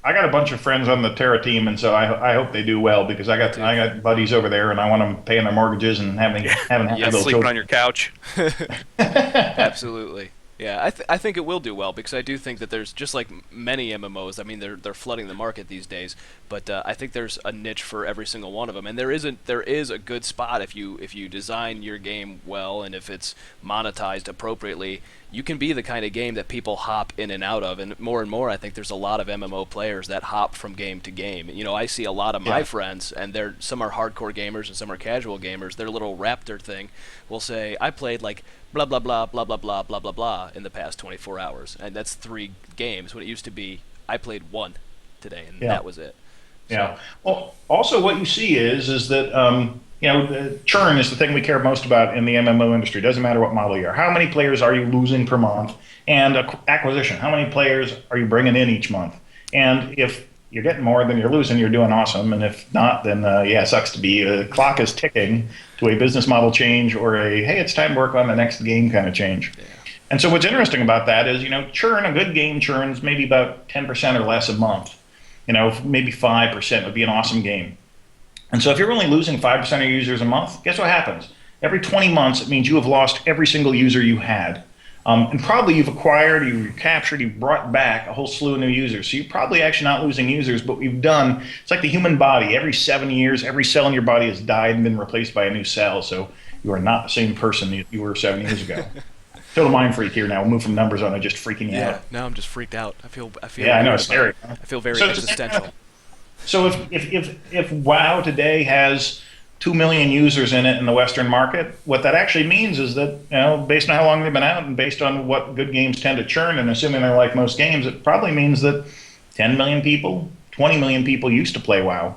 I got a bunch of friends on the Tera team, and so I hope they do well, because I got buddies over there, and I want them paying their mortgages and having little sleeping on your couch. Absolutely. Yeah, I think it will do well, because I do think that there's, just like many MMOs, I mean, they're flooding the market these days, but I think there's a niche for every single one of them, and there is a good spot if you design your game well, and if it's monetized appropriately, you can be the kind of game that people hop in and out of, and more I think there's a lot of MMO players that hop from game to game. I see a lot of my friends, and some are hardcore gamers and some are casual gamers. Their little Raptor thing will say, I played like blah blah blah blah blah blah blah blah blah in the past 24 hours, and that's 3 games, when it used to be I played 1 today, and that was it. Yeah. Well, also what you see is that churn is the thing we care most about in the MMO industry. It doesn't matter what model you are. How many players are you losing per month? And acquisition. How many players are you bringing in each month? And if you're getting more than you're losing, you're doing awesome. And if not, then it sucks to be. The clock is ticking to a business model change, or hey, it's time to work on the next game kind of change. Yeah. And so what's interesting about that is, churn, a good game churns maybe about 10% or less a month. Maybe 5% would be an awesome game. And so if you're only losing 5% of your users a month, guess what happens? Every 20 months, it means you have lost every single user you had. And probably you've acquired, you've recaptured, you've brought back a whole slew of new users. So you're probably actually not losing users, but what you've done, it's like the human body. Every 7 years, every cell in your body has died and been replaced by a new cell. So you are not the same person you were 7 years ago. Total mind freak here now. We'll move from numbers on to just freaking you out. Yeah, now I'm just freaked out. I feel. Yeah, I know, it's scary. I feel very existential. So if WoW today has 2 million users in it in the Western market, what that actually means is that, based on how long they've been out and based on what good games tend to churn, and assuming they're like most games, it probably means that 10 million people, 20 million people used to play WoW.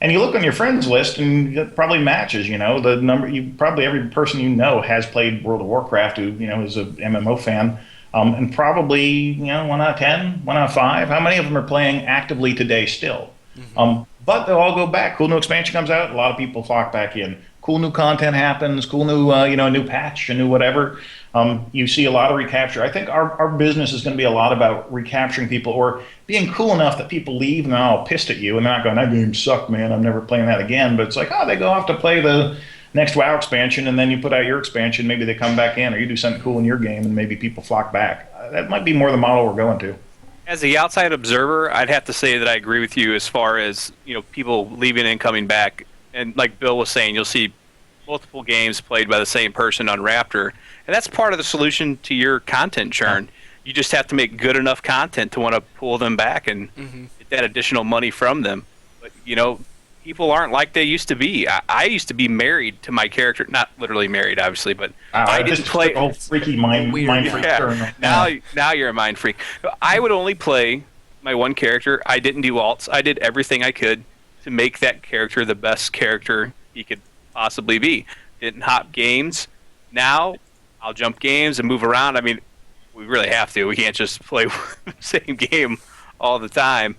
And you look on your friends list, and it probably matches. The number. Probably every person has played World of Warcraft who is a MMO fan, and probably 1 out of 10, 1 out of 5. How many of them are playing actively today still? Mm-hmm. But they'll all go back. Cool new expansion comes out, a lot of people flock back in. Cool new content happens. Cool new a new patch, a new whatever. You see a lot of recapture. I think our business is going to be a lot about recapturing people or being cool enough that people leave and they're all pissed at you and they're not going, that game sucked, man, I'm never playing that again. But it's like, they go off to play the next WoW expansion, and then you put out your expansion, maybe they come back in, or you do something cool in your game and maybe people flock back. That might be more the model we're going to. As the outside observer, I'd have to say that I agree with you as far as people leaving and coming back. And like Bill was saying, you'll see multiple games played by the same person on Raptor, and that's part of the solution to your content churn. You just have to make good enough content to want to pull them back and get that additional money from them. But people aren't like they used to be. I used to be married to my character, not literally married, obviously, but I didn't play. Oh, freaky mind freak. Yeah. Now you're a mind freak. I would only play my one character. I didn't do alts. I did everything I could to make that character the best character he could possibly be. Didn't hop games. Now I'll jump games and move around. I mean, we really have to. We can't just play the same game all the time.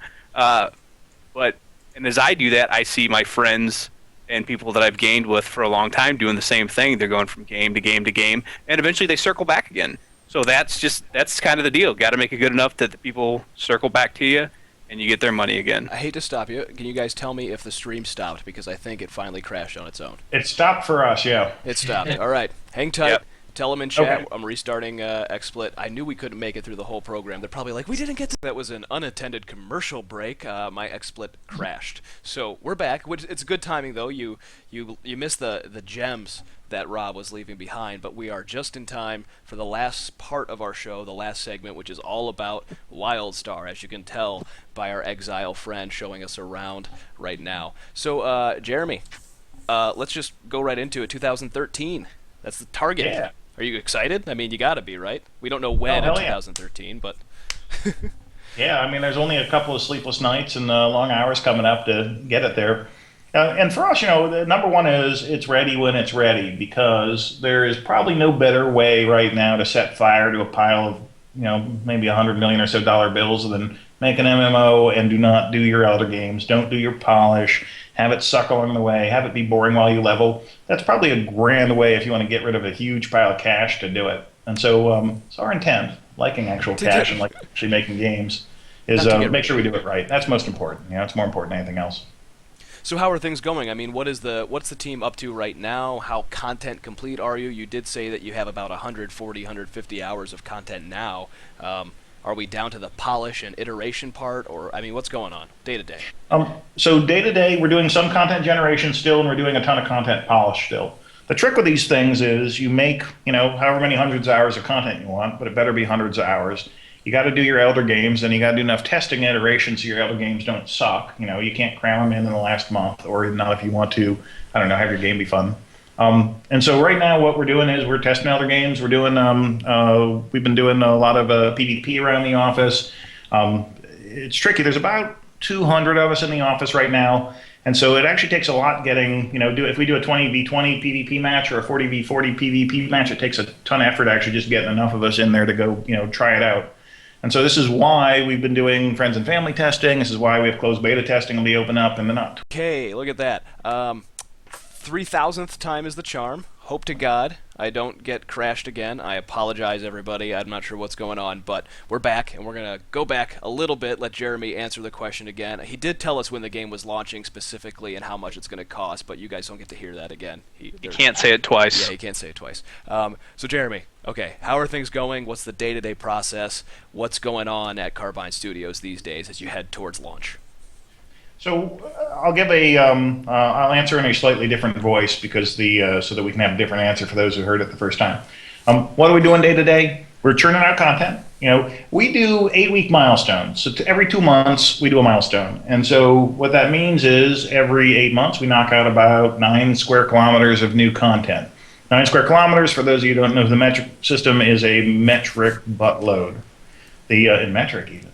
And as I do that, I see my friends and people that I've gained with for a long time doing the same thing. They're going from game to game to game, and eventually they circle back again. So that's kind of the deal. Got to make it good enough that the people circle back to you, and you get their money again. I hate to stop you. Can you guys tell me if the stream stopped? Because I think it finally crashed on its own. It stopped for us, yeah. It stopped. All right. Hang tight. Yep. Tell them in chat. Okay. I'm restarting XSplit. I knew we couldn't make it through the whole program. They're probably like, we didn't get to... That was an unattended commercial break. My XSplit crashed. So we're back. It's good timing, though. You missed the gems that Rob was leaving behind, but we are just in time for the last part of our show, the last segment, which is all about Wildstar, as you can tell by our exile friend showing us around right now. So, Jeremy, let's just go right into it. 2013. That's the target. Yeah. Are you excited? I mean, you got to be, right? We don't know when in 2013, but... Yeah, I mean, there's only a couple of sleepless nights and long hours coming up to get it there. And for us, the number one is it's ready when it's ready, because there is probably no better way right now to set fire to a pile of, maybe $100 million or so bills than make an MMO and do not do your Elder Games, don't do your polish, have it suck along the way, have it be boring while you level. That's probably a grand way if you want to get rid of a huge pile of cash to do it. And so it's our intent, liking actual cash and like actually making games, is make sure we do it right. That's most important. It's more important than anything else. So how are things going? I mean, what's the team up to right now? How content complete are you? You did say that you have about 140, 150 hours of content now. Are we down to the polish and iteration part, or I mean, what's going on day to day? So day to day, we're doing some content generation still, and we're doing a ton of content polish still. The trick with these things is you make however many hundreds of hours of content you want, but it better be hundreds of hours. You got to do your Elder Games, and you got to do enough testing and iteration so your Elder Games don't suck. You can't cram them in the last month, or not if you want to, have your game be fun. And so right now what we're doing is we're testing Elder Games. We're doing, we've been doing a lot of PvP around the office. It's tricky. There's about 200 of us in the office right now. And so it actually takes a lot getting, if we do a 20v20 PvP match or a 40v40 PvP match, it takes a ton of effort actually just getting enough of us in there to go, try it out. And so this is why we've been doing friends and family testing. This is why we have closed beta testing will be open up in the Okay, look at that. 3,000th time is the charm. Hope to God. I don't get crashed again. I apologize, everybody. I'm not sure what's going on, but we're back, and we're going to go back a little bit, let Jeremy answer the question again. He did tell us when the game was launching specifically and how much it's going to cost, but you guys don't get to hear that again. He can't say it twice. Yeah, he can't say it twice. So, Jeremy, okay, how are things going? What's the day-to-day process? What's going on at Carbine Studios these days as you head towards launch? So I'll give I'll answer in a slightly different voice because so that we can have a different answer for those who heard it the first time. What are we doing day to day? We're churning out content. We do 8-week milestones. So every 2 months we do a milestone, and so what that means is every 8 months we knock out about 9 square kilometers of new content. 9 square kilometers, for those of you who don't know the metric system, is a metric buttload. In metric even.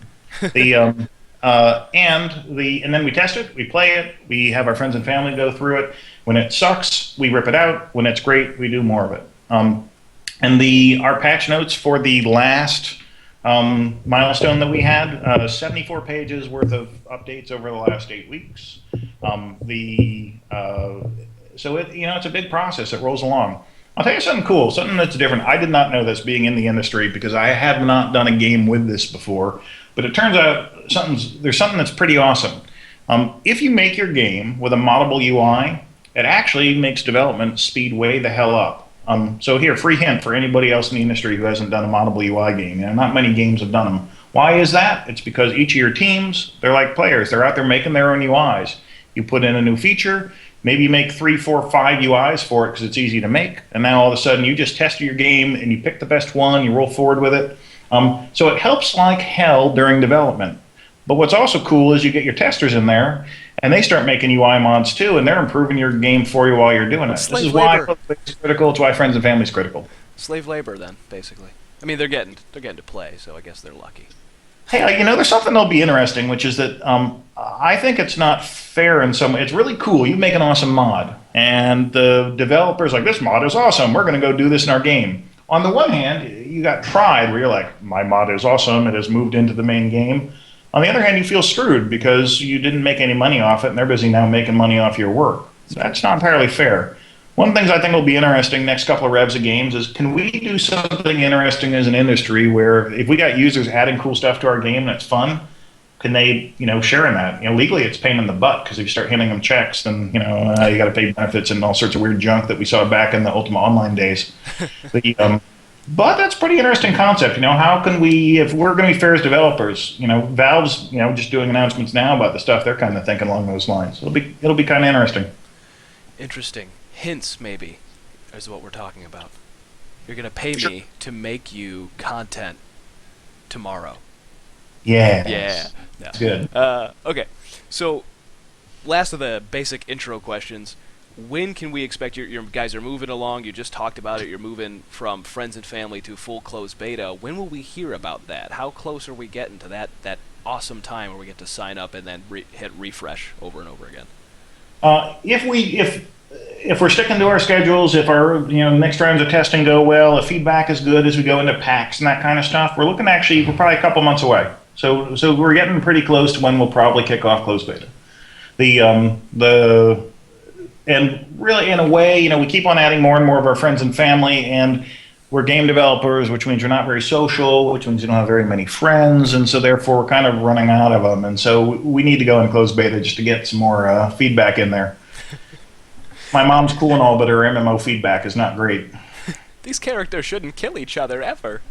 And then we test it, we play it, we have our friends and family go through it. When it sucks, we rip it out. When it's great, we do more of it. And our patch notes for the last milestone that we had, 74 pages worth of updates over the last 8 weeks. So it's a big process. It rolls along. I'll tell you something cool, something that's different. I did not know this being in the industry because I have not done a game with this before. But it turns out there's something that's pretty awesome. If you make your game with a moddable UI, it actually makes development speed way the hell up. So here, free hint for anybody else in the industry who hasn't done a moddable UI game. Not many games have done them. Why is that? It's because each of your teams, they're like players. They're out there making their own UIs. You put in a new feature, maybe you make 3, 4, 5 UIs for it because it's easy to make, and now all of a sudden you just test your game and you pick the best one, you roll forward with it. So it helps like hell during development. But what's also cool is you get your testers in there, and they start making UI mods too, and they're improving your game for you while you're doing it. This is why it's critical. It's why friends and family is critical. Slave labor, then, basically. I mean, they're getting to play, so I guess they're lucky. Hey, there's something that'll be interesting, which is that I think it's not fair in some way. It's really cool. You make an awesome mod, and the developer's like, this mod is awesome. We're going to go do this in our game. On the one hand, you got pride where you're like, my mod is awesome. It has moved into the main game. On the other hand, you feel screwed because you didn't make any money off it, and they're busy now making money off your work. So that's not entirely fair. One of the things I think will be interesting next couple of revs of games is, can we do something interesting as an industry where if we got users adding cool stuff to our game that's fun, can they, share in that? Legally it's a pain in the butt because if you start handing them checks, then, you got to pay benefits and all sorts of weird junk that we saw back in the Ultima Online days. But that's a pretty interesting concept. How can we, if we're going to be fair as developers, Valve's, just doing announcements now about the stuff they're kind of thinking along those lines. It'll be kind of interesting. Interesting. Hints, maybe, is what we're talking about. You're going to pay me to make you content tomorrow. Yeah. Yeah. No. Good. Okay. So, last of the basic intro questions. When can we expect your guys are moving along? You just talked about it. You're moving from friends and family to full closed beta. When will we hear about that? How close are we getting to that awesome time where we get to sign up and then hit refresh over and over again? If we're sticking to our schedules, if our next rounds of testing go well, if feedback is good as we go into PAX and that kind of stuff, we're probably a couple months away. So we're getting pretty close to when we'll probably kick off closed beta. And really, in a way, we keep on adding more and more of our friends and family, and we're game developers, which means we're not very social, which means we don't have very many friends, and so therefore we're kind of running out of them. And so we need to go in closed beta just to get some more feedback in there. My mom's cool and all, but her MMO feedback is not great. These characters shouldn't kill each other ever.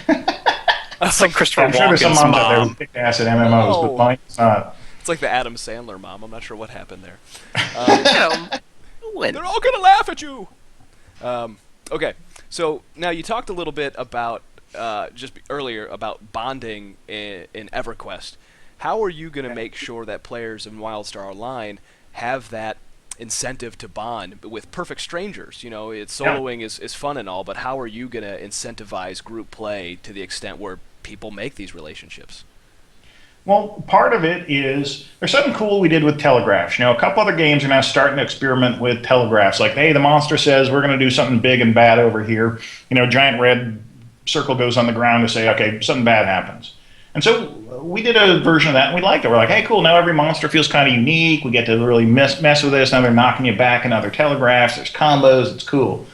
It's like Christopher I'm sure there's some Walken's moms out there mom. who kick ass at MMOs, but mine's not. It's like the Adam Sandler mom. I'm not sure what happened there. They're all going to laugh at you. Okay, so now you talked a little bit about, just earlier, about bonding in EverQuest. How are you going to make sure that players in WildStar Online have that incentive to bond with perfect strangers? Soloing is fun and all, but how are you going to incentivize group play to the extent where people make these relationships? Well, part of it is, there's something cool we did with telegraphs. A couple other games are now starting to experiment with telegraphs. Like, hey, the monster says we're going to do something big and bad over here. Giant red circle goes on the ground to say, okay, something bad happens. And so we did a version of that, and we liked it. We're like, hey, cool, now every monster feels kind of unique. We get to really mess with this. Now they're knocking you back in other telegraphs. There's combos. It's cool.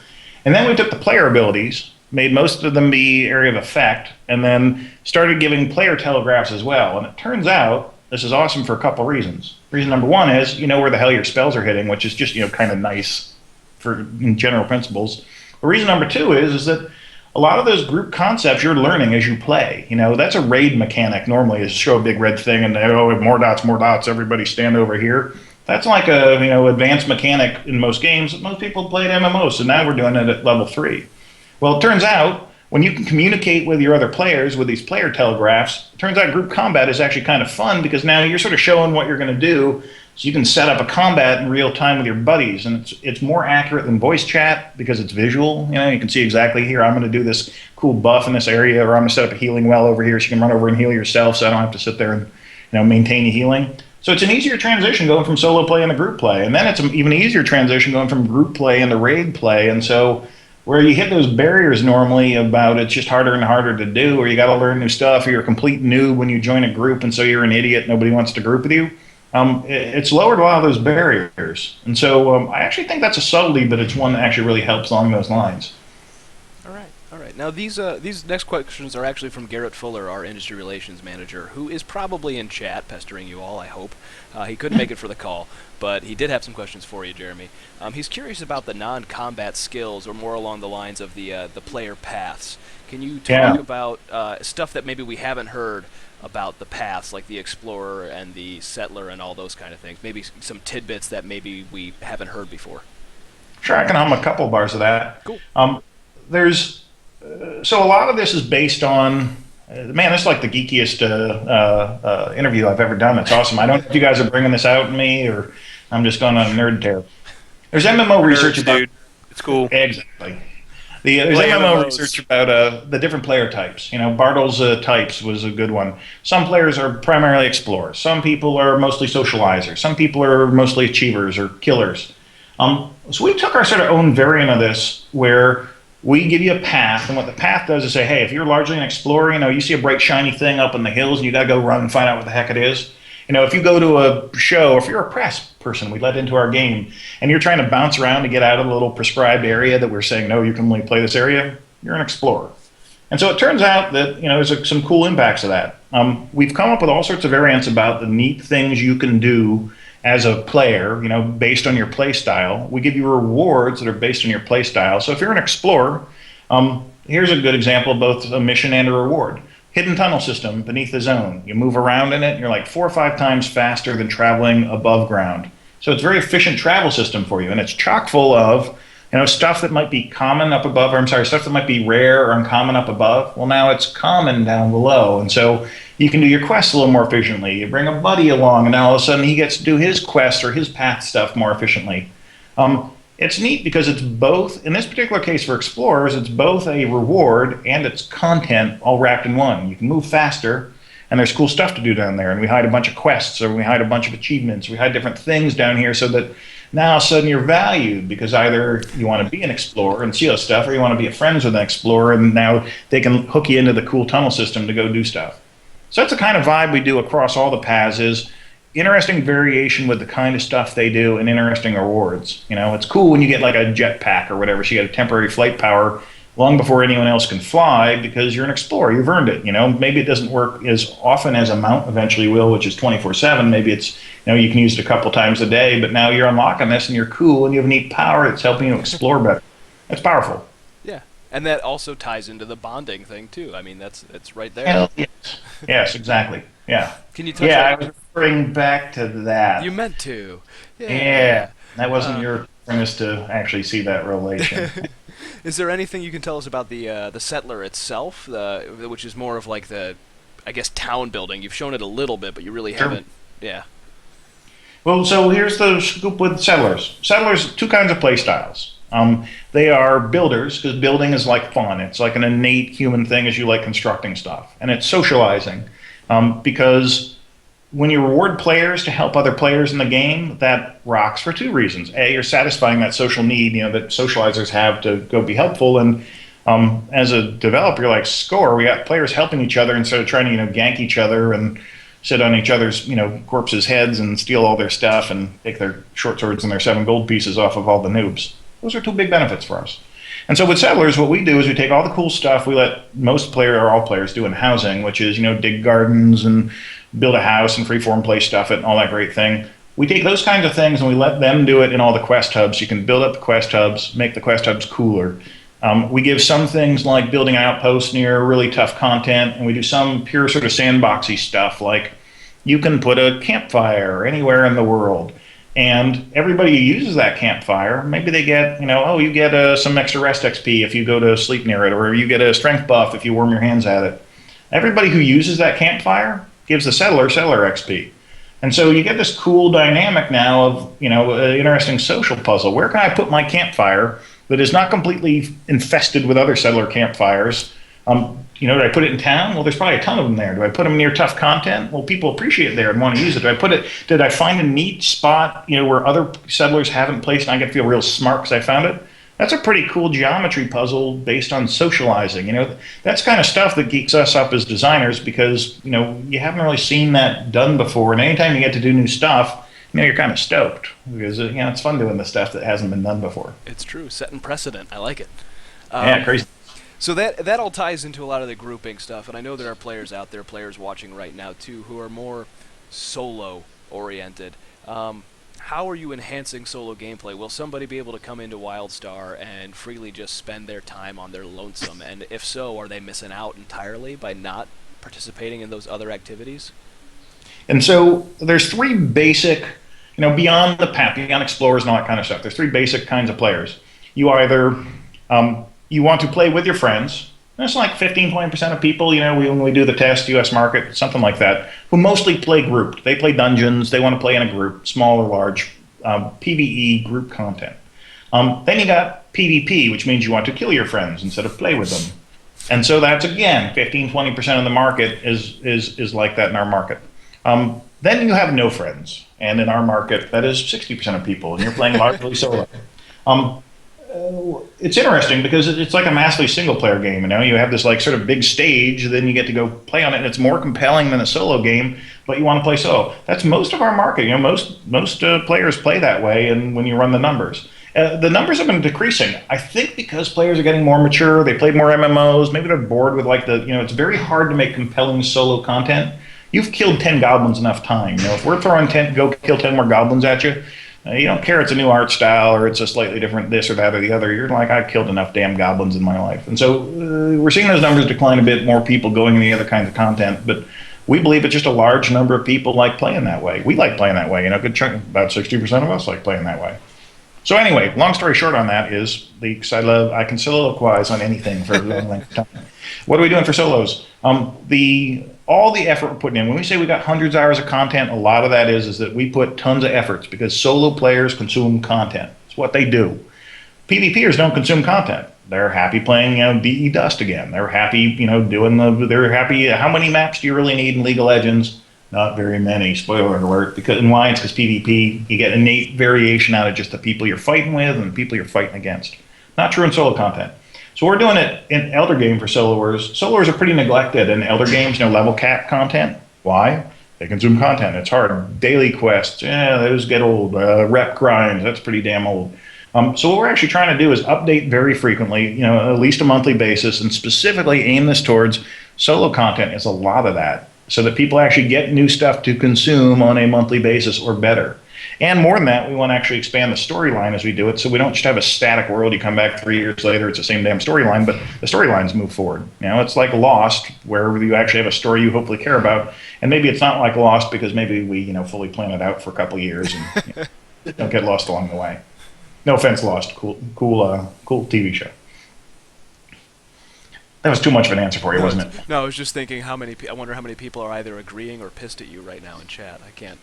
And then we took the player abilities, made most of them be area of effect, and then started giving player telegraphs as well. And it turns out this is awesome for a couple reasons. Reason number one is you know where the hell your spells are hitting, which is just kind of nice for in general principles. But reason number two is that a lot of those group concepts you're learning as you play. That's a raid mechanic normally, is show a big red thing and more dots, everybody stand over here. That's like a advanced mechanic in most games. Most people played MMOs, so now we're doing it at level 3. Well, it turns out when you can communicate with your other players with these player telegraphs, it turns out group combat is actually kind of fun because now you're sort of showing what you're going to do. So you can set up a combat in real time with your buddies, and it's more accurate than voice chat because it's visual. You can see exactly here, I'm going to do this cool buff in this area, or I'm going to set up a healing well over here so you can run over and heal yourself so I don't have to sit there and maintain your healing. So it's an easier transition going from solo play into group play, and then it's an even easier transition going from group play into raid play. And so where you hit those barriers normally about it's just harder and harder to do, or you got to learn new stuff, or you're a complete noob when you join a group and so you're an idiot, nobody wants to group with you, it's lowered a lot of those barriers. And so I actually think that's a subtlety, but it's one that actually really helps along those lines. All right. Now these next questions are actually from Garrett Fuller, our industry relations manager, who is probably in chat pestering you all, I hope. He couldn't make it for the call, but he did have some questions for you, Jeremy. He's curious about the non-combat skills, or more along the lines of the player paths. Can you talk about stuff that maybe we haven't heard about the paths, like the explorer and the settler and all those kind of things? Maybe some tidbits that maybe we haven't heard before. Sure, I can hum a couple bars of that. Cool. So a lot of this is based on, man, this is like the geekiest interview I've ever done. It's awesome. I don't know if you guys are bringing this out in me, or I'm just going on a nerd tear. There's MMO research about... Dude. It's cool. Exactly. There's MMO research about the different player types. Bartle's types was a good one. Some players are primarily explorers. Some people are mostly socializers. Some people are mostly achievers or killers. So we took our sort of own variant of this, where we give you a path, and what the path does is say, hey, if you're largely an explorer, you see a bright shiny thing up in the hills, and you got to go run and find out what the heck it is. If you go to a show, or if you're a press person we let into our game, and you're trying to bounce around to get out of the little prescribed area that we're saying, no, you can only play this area, you're an explorer. And so it turns out that there's some cool impacts of that. We've come up with all sorts of variants about the neat things you can do as a player, based on your play style. We give you rewards that are based on your play style. So if you're an explorer, here's a good example of both a mission and a reward. Hidden tunnel system beneath the zone. You move around in it, and you're like 4 or 5 times faster than traveling above ground. So it's a very efficient travel system for you, and it's chock full of stuff that might be common up above, stuff that might be rare or uncommon up above. Well, now it's common down below, and so you can do your quests a little more efficiently. You bring a buddy along, and now all of a sudden he gets to do his quest or his path stuff more efficiently. It's neat because it's both, in this particular case for explorers, it's both a reward and it's content all wrapped in one. You can move faster, and there's cool stuff to do down there, and we hide a bunch of quests, or we hide a bunch of achievements, we hide different things down here so that now all of a sudden you're valued, because either you want to be an explorer and see those stuff, or you want to be friends with an explorer, and now they can hook you into the cool tunnel system to go do stuff. So that's the kind of vibe we do across all the paths, is interesting variation with the kind of stuff they do and interesting rewards. It's cool when you get like a jetpack or whatever, so you get a temporary flight power long before anyone else can fly because you're an explorer, you've earned it. Maybe it doesn't work as often as a mount eventually will, which is 24/7. Maybe it's, you can use it a couple times a day, but now you're unlocking this and you're cool and you have neat power that's helping you explore better. That's powerful. Yeah, and that also ties into the bonding thing too. I mean, it's right there. Hell yes. Yes, exactly. Yeah. Can you touch I was referring back to that. You meant to. Yeah. That wasn't your premise to actually see that relation. Is there anything you can tell us about the settler itself, which is more of like the, I guess, town building? You've shown it a little bit, but you really haven't. Yeah. Well, so here's the scoop with settlers. Settlers, 2 kinds of play styles. They are builders, because building is like fun. It's like an innate human thing as you like constructing stuff. And it's socializing, because when you reward players to help other players in the game, that rocks for 2 reasons. A, you're satisfying that social need, that socializers have to go be helpful. And as a developer, you're like, score, we got players helping each other instead of trying to, gank each other and sit on each other's, corpses' heads and steal all their stuff and take their short swords and their 7 gold pieces off of all the noobs. Those are 2 big benefits for us. And so with settlers, what we do is we take all the cool stuff we let most player or all players do in housing, which is, dig gardens and build a house and freeform play stuff and all that great thing. We take those kinds of things and we let them do it in all the quest hubs. You can build up the quest hubs, make the quest hubs cooler. We give some things like building an outpost near really tough content, and we do some pure sort of sandboxy stuff like you can put a campfire anywhere in the world. And everybody who uses that campfire, maybe they get, you get some extra rest XP if you go to sleep near it, or you get a strength buff if you warm your hands at it. Everybody who uses that campfire gives the settler XP. And so you get this cool dynamic now of, an interesting social puzzle. Where can I put my campfire that is not completely infested with other settler campfires? Do I put it in town? Well, there's probably a ton of them there. Do I put them near tough content? Well, people appreciate it there and want to use it. Did I find a neat spot, where other settlers haven't placed and I can feel real smart because I found it? That's a pretty cool geometry puzzle based on socializing. That's kind of stuff that geeks us up as designers because, you haven't really seen that done before. And anytime you get to do new stuff, you're kind of stoked because, it's fun doing the stuff that hasn't been done before. It's true. Setting precedent. I like it. Yeah, crazy. So that all ties into a lot of the grouping stuff, and I know there are players out there, players watching right now too, who are more solo-oriented. How are you enhancing solo gameplay? Will somebody be able to come into Wildstar and freely just spend their time on their lonesome? And if so, are they missing out entirely by not participating in those other activities? And so there's three basic, beyond the pack, beyond explorers and all that kind of stuff, there's three basic kinds of players. You either you want to play with your friends. That's like 15-20% of people, when we do the test, US market, something like that, who mostly play grouped. They play dungeons. They want to play in a group, small or large, PvE group content. Then you got PvP, which means you want to kill your friends instead of play with them. And so that's, again, 15-20% of the market is like that in our market. Then you have no friends. And in our market, that is 60% of people, and you're playing largely solo. It's interesting because it's like a massively single-player game. You have this like sort of big stage, then you get to go play on it, and it's more compelling than a solo game. But you want to play solo. That's most of our market. Most players play that way, and when you run the numbers, the numbers have been decreasing. I think because players are getting more mature, they play more MMOs. Maybe they're bored with it's very hard to make compelling solo content. You've killed 10 goblins enough time. If we're throwing 10, go kill 10 more goblins at you. You don't care it's a new art style or it's a slightly different this or that or the other. You're like, I've killed enough damn goblins in my life. And so we're seeing those numbers decline a bit, more people going in the other kinds of content. But we believe it's just a large number of people like playing that way. We like playing that way. Good chunk, about 60% of us like playing that way. So anyway, long story short on that is, because I can soliloquize on anything for a long length of time. What are we doing for solos? All the effort we're putting in, when we say we got hundreds of hours of content, a lot of that is that we put tons of efforts because solo players consume content. It's what they do. PvPers don't consume content. They're happy playing, DE Dust again. They're happy, they're happy. How many maps do you really need in League of Legends? Not very many. Spoiler alert. And why? It's because PvP, you get innate variation out of just the people you're fighting with and the people you're fighting against. Not true in solo content. So we're doing it in Elder Game for soloers. Soloers are pretty neglected in Elder Games, level cap content. Why? They consume content. It's hard. Daily quests, those get old. Rep grinds, that's pretty damn old. So what we're actually trying to do is update very frequently, at least a monthly basis, and specifically aim this towards solo content is a lot of that, so that people actually get new stuff to consume on a monthly basis or better. And more than that, we want to actually expand the storyline as we do it, so we don't just have a static world. You come back 3 years later, it's the same damn storyline, but the storylines move forward. It's like Lost, where you actually have a story you hopefully care about, and maybe it's not like Lost because maybe we fully plan it out for a couple of years and don't get lost along the way. No offense, Lost. Cool TV show. That was too much of an answer for you, wasn't it? No, I was just thinking I wonder how many people are either agreeing or pissed at you right now in chat. I can't.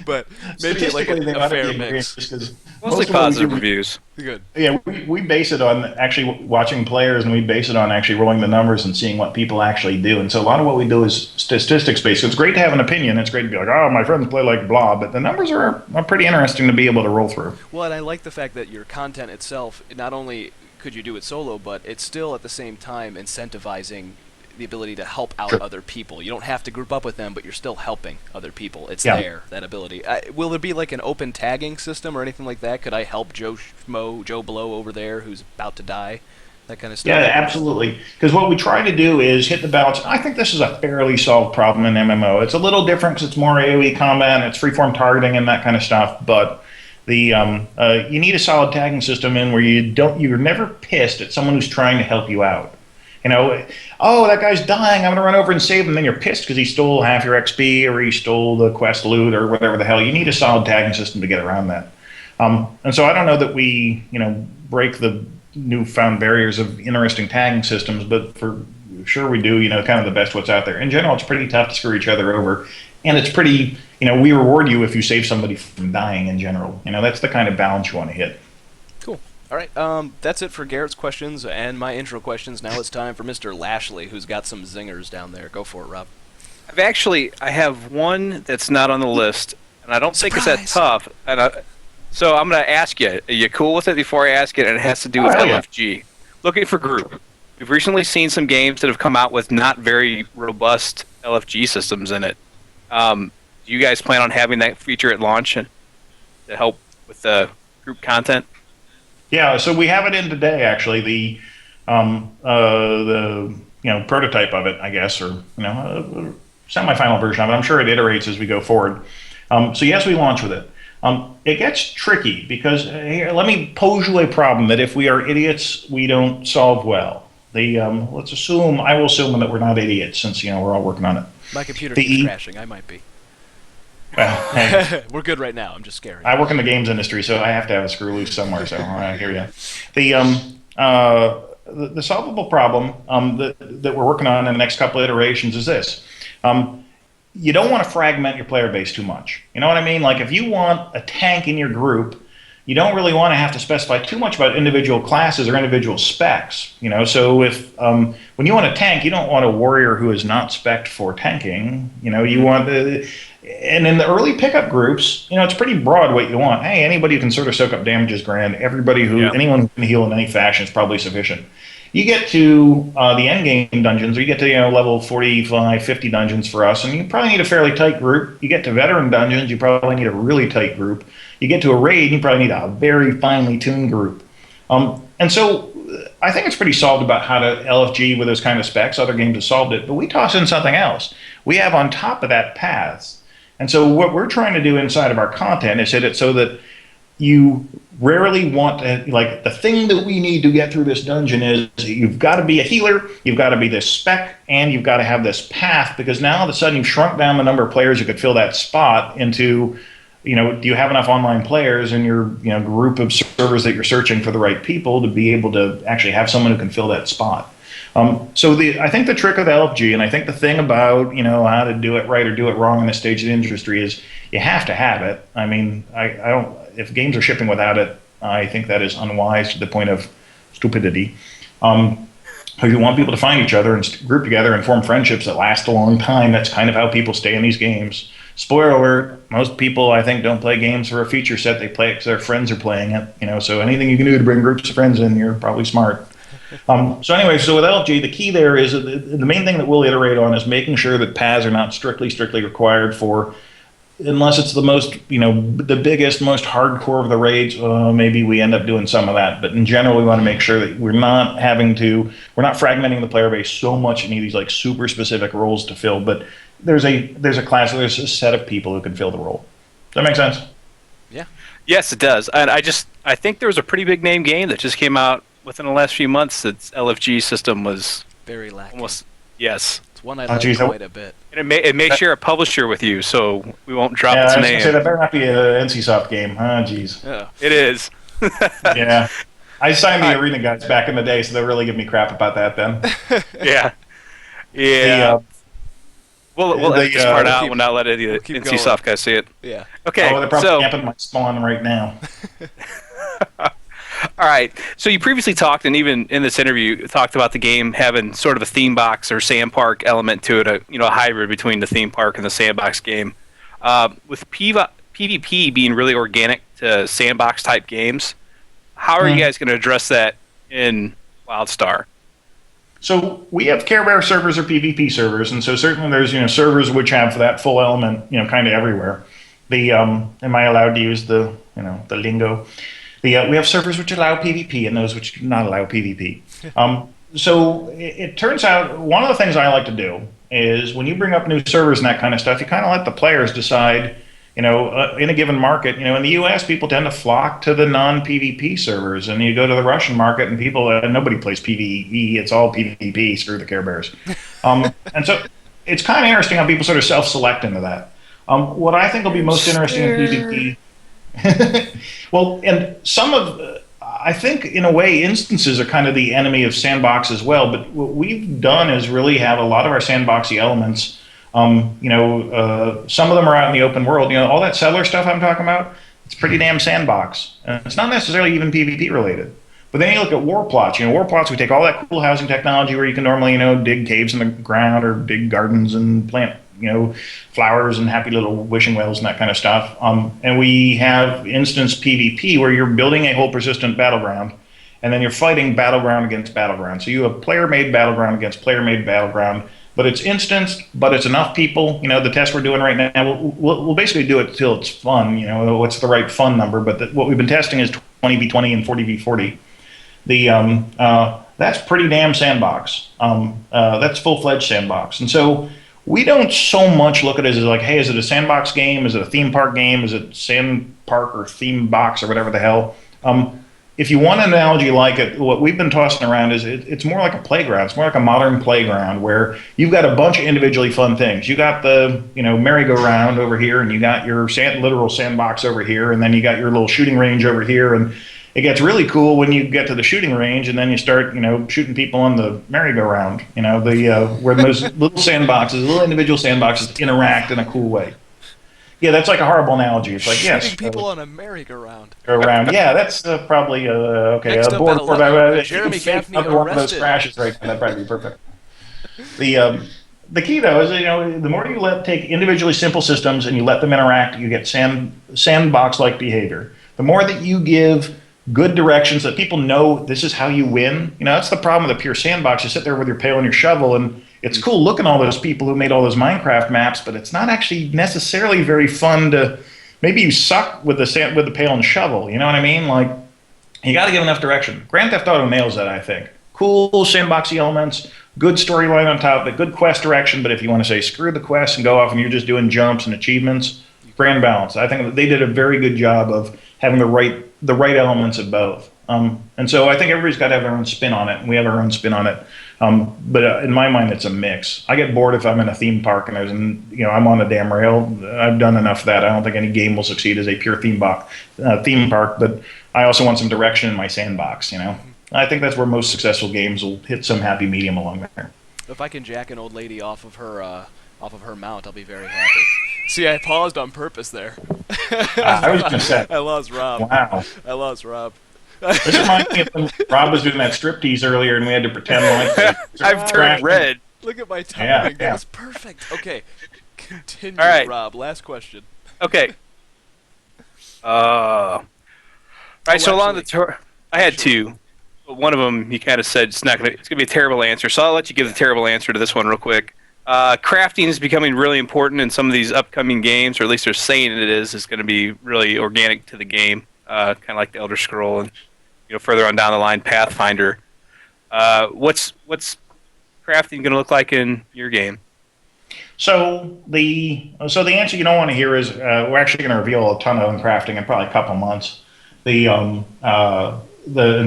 But maybe like a fair mix. Mostly positive reviews. Good. Yeah, we base it on actually watching players, and we base it on actually rolling the numbers and seeing what people actually do. And so a lot of what we do is statistics based. So it's great to have an opinion. It's great to be like, oh, my friends play like blah, but the numbers are pretty interesting to be able to roll through. Well, and I like the fact that your content itself, not only could you do it solo, but it's still at the same time incentivizing the ability to help out Sure. other people. You don't have to group up with them, but you're still helping other people. It's Yeah. there, that ability. Will there be like an open tagging system or anything like that? Could I help Joe Schmo, Joe Blow over there who's about to die? That kind of stuff? Yeah, absolutely. Because what we try to do is hit the balance. I think this is a fairly solved problem in MMO. It's a little different because it's more AoE combat, and it's freeform targeting and that kind of stuff. But you need a solid tagging system in where you're never pissed at someone who's trying to help you out. You know, oh, that guy's dying, I'm going to run over and save him. And then you're pissed because he stole half your XP or he stole the quest loot or whatever the hell. You need a solid tagging system to get around that. And so I don't know that we, break the newfound barriers of interesting tagging systems, but for sure we do, kind of the best what's out there. In general, it's pretty tough to screw each other over. And it's pretty, we reward you if you save somebody from dying in general. That's the kind of balance you want to hit. Cool. All right, that's it for Garrett's questions and my intro questions. Now it's time for Mr. Lashley, who's got some zingers down there. Go for it, Rob. I have one that's not on the list, and I don't think it's that tough. So I'm going to ask you, are you cool with it before I ask it? And it has to do with LFG. Looking for group. We've recently seen some games that have come out with not very robust LFG systems in it. Do you guys plan on having that feature at launch to help with the group content? Yeah, so we have it in today, actually. The prototype of it, I guess, or semi-final version of it. I'm sure it iterates as we go forward. So yes, we launch with it. It gets tricky because here, let me pose you a problem that if we are idiots, we don't solve well. I will assume that we're not idiots since we're all working on it. My computer keeps crashing. I might be. Well, hey, we're good right now. I'm just scared. I work in the games industry, so I have to have a screw loose somewhere. So I hear you. The solvable problem that we're working on in the next couple of iterations is this. You don't want to fragment your player base too much. You know what I mean? Like if you want a tank in your group, you don't really want to have to specify too much about individual classes or individual specs. So if when you want a tank, you don't want a warrior who is not spec'd for tanking. You want and in the early pickup groups, it's pretty broad what you want. Hey, anybody who can sort of soak up damage is grand. Anyone who can heal in any fashion is probably sufficient. You get to the end game dungeons, or you get to level 45, 50 dungeons for us, and you probably need a fairly tight group. You get to veteran dungeons, you probably need a really tight group. You get to a raid, you probably need a very finely tuned group. And so I think it's pretty solved about how to LFG with those kind of specs. Other games have solved it, but we toss in something else. We have on top of that paths. And so what we're trying to do inside of our content is hit it so that you rarely want to, like, the thing that we need to get through this dungeon is you've got to be a healer, you've got to be this spec, and you've got to have this path, because now all of a sudden you've shrunk down the number of players who could fill that spot into, do you have enough online players in your group of servers that you're searching for the right people to be able to actually have someone who can fill that spot. I think the trick of the LFG, and I think the thing about how to do it right or do it wrong in this stage of the industry is you have to have it. I mean, I don't. If games are shipping without it, I think that is unwise to the point of stupidity. If you want people to find each other and group together and form friendships that last a long time, that's kind of how people stay in these games. Spoiler alert, most people, I think, don't play games for a feature set. They play it because their friends are playing it. So anything you can do to bring groups of friends in, you're probably smart. So with LFG, the key there is the main thing that we'll iterate on is making sure that paths are not strictly required for, unless it's the most, the biggest, most hardcore of the raids, maybe we end up doing some of that. But in general, we want to make sure that we're not fragmenting the player base so much in these like super specific roles to fill. But there's a a set of people who can fill the role. Does that make sense? Yeah. Yes, it does. And I think there was a pretty big name game that just came out within the last few months. Its LFG system was very lacking. Yes. It's one I like quite a bit. And it may share a publisher with you, so we won't drop its name. I was going to say, that better not be an NCSoft game. Oh, geez. Yeah, it is. Yeah. I signed the arena guys back in the day, so they'll really give me crap about that then. Yeah. Yeah. We'll edit this part out. We'll not let any of the NCSoft guys see it. Yeah. Okay. Oh, they're probably camping my spawn right now. All right. So you previously talked, and even in this interview, talked about the game having sort of a theme box or sandpark element to it, a hybrid between the theme park and the sandbox game. With PvP being really organic to sandbox type games, how are you guys going to address that in Wildstar? So we have Care Bear servers or PvP servers, and so certainly there's servers which have that full element kind of everywhere. The am I allowed to use the the lingo? We have servers which allow PvP and those which do not allow PvP. So it turns out one of the things I like to do is when you bring up new servers and that kind of stuff, you kind of let the players decide. In a given market, in the U.S., people tend to flock to the non-PvP servers, and you go to the Russian market, and people nobody plays PvE; it's all PvP. Screw the Care Bears, and so it's kind of interesting how people sort of self-select into that. What I think will be most interesting in PvP, well, and some of I think in a way instances are kind of the enemy of sandbox as well. But what we've done is really have a lot of our sandboxy elements. Some of them are out in the open world. All that settler stuff I'm talking about, it's pretty damn sandbox. And it's not necessarily even PvP related. But then you look at war plots. War plots, we take all that cool housing technology where you can normally, dig caves in the ground or dig gardens and plant, flowers and happy little wishing wells and that kind of stuff. And we have instance PvP where you're building a whole persistent battleground. And then you're fighting battleground against battleground. So you have player-made battleground against player-made battleground. But it's instanced, but it's enough people. The test we're doing right now, we'll basically do it till it's fun. What's the right fun number? But what we've been testing is 20v20 and 40v40. That's pretty damn sandbox. That's full-fledged sandbox. And so we don't so much look at it as like, hey, is it a sandbox game? Is it a theme park game? Is it sand park or theme box or whatever the hell? If you want an analogy like it, what we've been tossing around is it's more like a playground. It's more like a modern playground where you've got a bunch of individually fun things. You got the merry-go-round over here, and you got your literal sandbox over here, and then you got your little shooting range over here. And it gets really cool when you get to the shooting range, and then you start shooting people on the merry-go-round. Where those little sandboxes, little individual sandboxes interact in a cool way. Yeah, that's like a horrible analogy. It's like, yes. Shooting people on a merry-go-round. Yeah, that's probably, okay. Next up at 11, Jeremy Gaffney another one of those crashes right now. That'd probably be perfect. The key, though, is, the more you take individually simple systems and you let them interact, you get sandbox-like behavior. The more that you give good directions that people know this is how you win. That's the problem with a pure sandbox. You sit there with your pail and your shovel, and it's cool looking at all those people who made all those Minecraft maps, but it's not actually necessarily very fun to. Maybe you suck with the pail and shovel. You know what I mean? Like, you got to give enough direction. Grand Theft Auto nails that, I think. Cool sandboxy elements, good storyline on top of it, good quest direction. But if you want to say screw the quest and go off and you're just doing jumps and achievements, grand balance. I think that they did a very good job of having the right elements of both. And so I think everybody's got to have their own spin on it, and we have our own spin on it. But in my mind, it's a mix. I get bored if I'm in a theme park and I'm on a damn rail. I've done enough of that. I don't think any game will succeed as a pure theme park. But I also want some direction in my sandbox. I think that's where most successful games will hit some happy medium along there. If I can jack an old lady off of her mount, I'll be very happy. See, I paused on purpose there. I was just saying. I lost Rob. Wow. I lost Rob. This reminds me of when Rob was doing that striptease earlier and we had to pretend like I've turned red. Look at my timing. Yeah. That was perfect. Okay. Continue, All right. Rob. Last question. Okay. Right, so along the tour, I had two. But one of them, you kind of said it's going to be a terrible answer, so I'll let you give the terrible answer to this one real quick. Crafting is becoming really important in some of these upcoming games, or at least they're saying it is. It's going to be really organic to the game, kind of like the Elder Scroll and further on down the line, Pathfinder. What's crafting going to look like in your game? So the answer you don't want to hear is we're actually going to reveal a ton of crafting in probably a couple months. And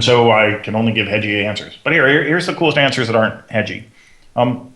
so I can only give hedgy answers. But here's the coolest answers that aren't hedgy.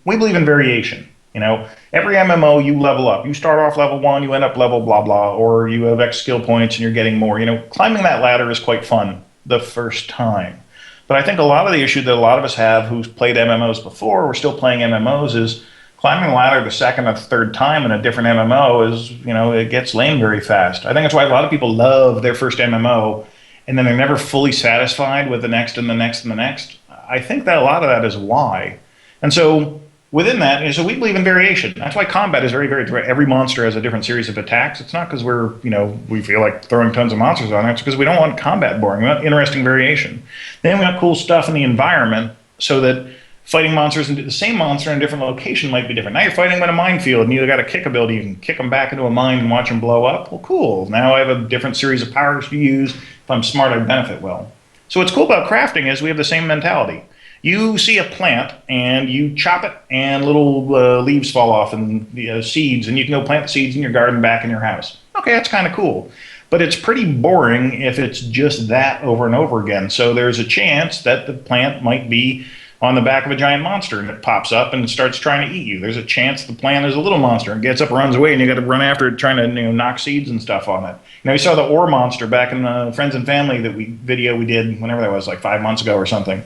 We believe in variation. Every MMO you level up. You start off level 1, you end up level blah blah, or you have X skill points and you're getting more. Climbing that ladder is quite fun the first time. But I think a lot of the issue that a lot of us have who's played MMOs before, we're still playing MMOs, is climbing the ladder the second or third time in a different MMO is, it gets lame very fast. I think that's why a lot of people love their first MMO and then they're never fully satisfied with the next and the next and the next. I think that a lot of that is why. And so within that, so we believe in variation. That's why combat is very, very different. Every monster has a different series of attacks. It's not because we feel like throwing tons of monsters on it. It's because we don't want combat boring. We want interesting variation. Then we want cool stuff in the environment so that fighting monsters, and the same monster in a different location might be different. Now you're fighting with a minefield, and you got a kick ability. You can kick them back into a mine and watch them blow up. Well, cool. Now I have a different series of powers to use. If I'm smart, I benefit well. So what's cool about crafting is we have the same mentality. You see a plant, and you chop it, and little leaves fall off, and seeds, and you can go plant the seeds in your garden back in your house. Okay, that's kind of cool. But it's pretty boring if it's just that over and over again. So there's a chance that the plant might be on the back of a giant monster, and it pops up and starts trying to eat you. There's a chance the plant is a little monster and gets up, runs away, and you got to run after it, trying to knock seeds and stuff on it. You saw the ore monster back in the Friends and Family video we did, whenever that was, like 5 months ago or something.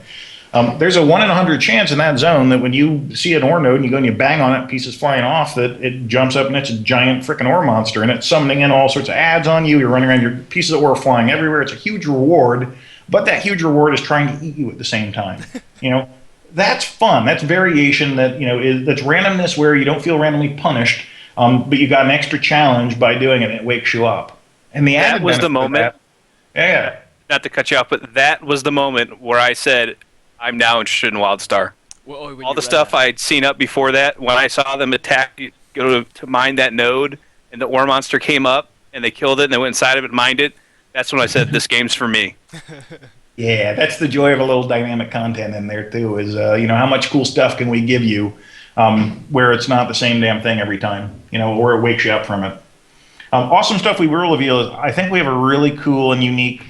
There's a 1 in 100 chance in that zone that when you see an ore node and you go and you bang on it, pieces flying off, that it jumps up and it's a giant freaking ore monster, and it's summoning in all sorts of ads on you. You're running around, your pieces of ore flying everywhere. It's a huge reward, but that huge reward is trying to eat you at the same time. That's fun. That's variation. That's randomness where you don't feel randomly punished, but you got an extra challenge by doing it. And it wakes you up. And that was the moment. Yeah. Not to cut you off, but that was the moment where I said, I'm now interested in Wildstar. Well, all the stuff I'd seen up before that, when I saw them attack, go to mine that node, and the ore monster came up, and they killed it, and they went inside of it and mined it, that's when I said, this game's for me. Yeah, that's the joy of a little dynamic content in there, too, is, how much cool stuff can we give you where it's not the same damn thing every time, or it wakes you up from it. Awesome stuff we will reveal. I think we have a really cool and unique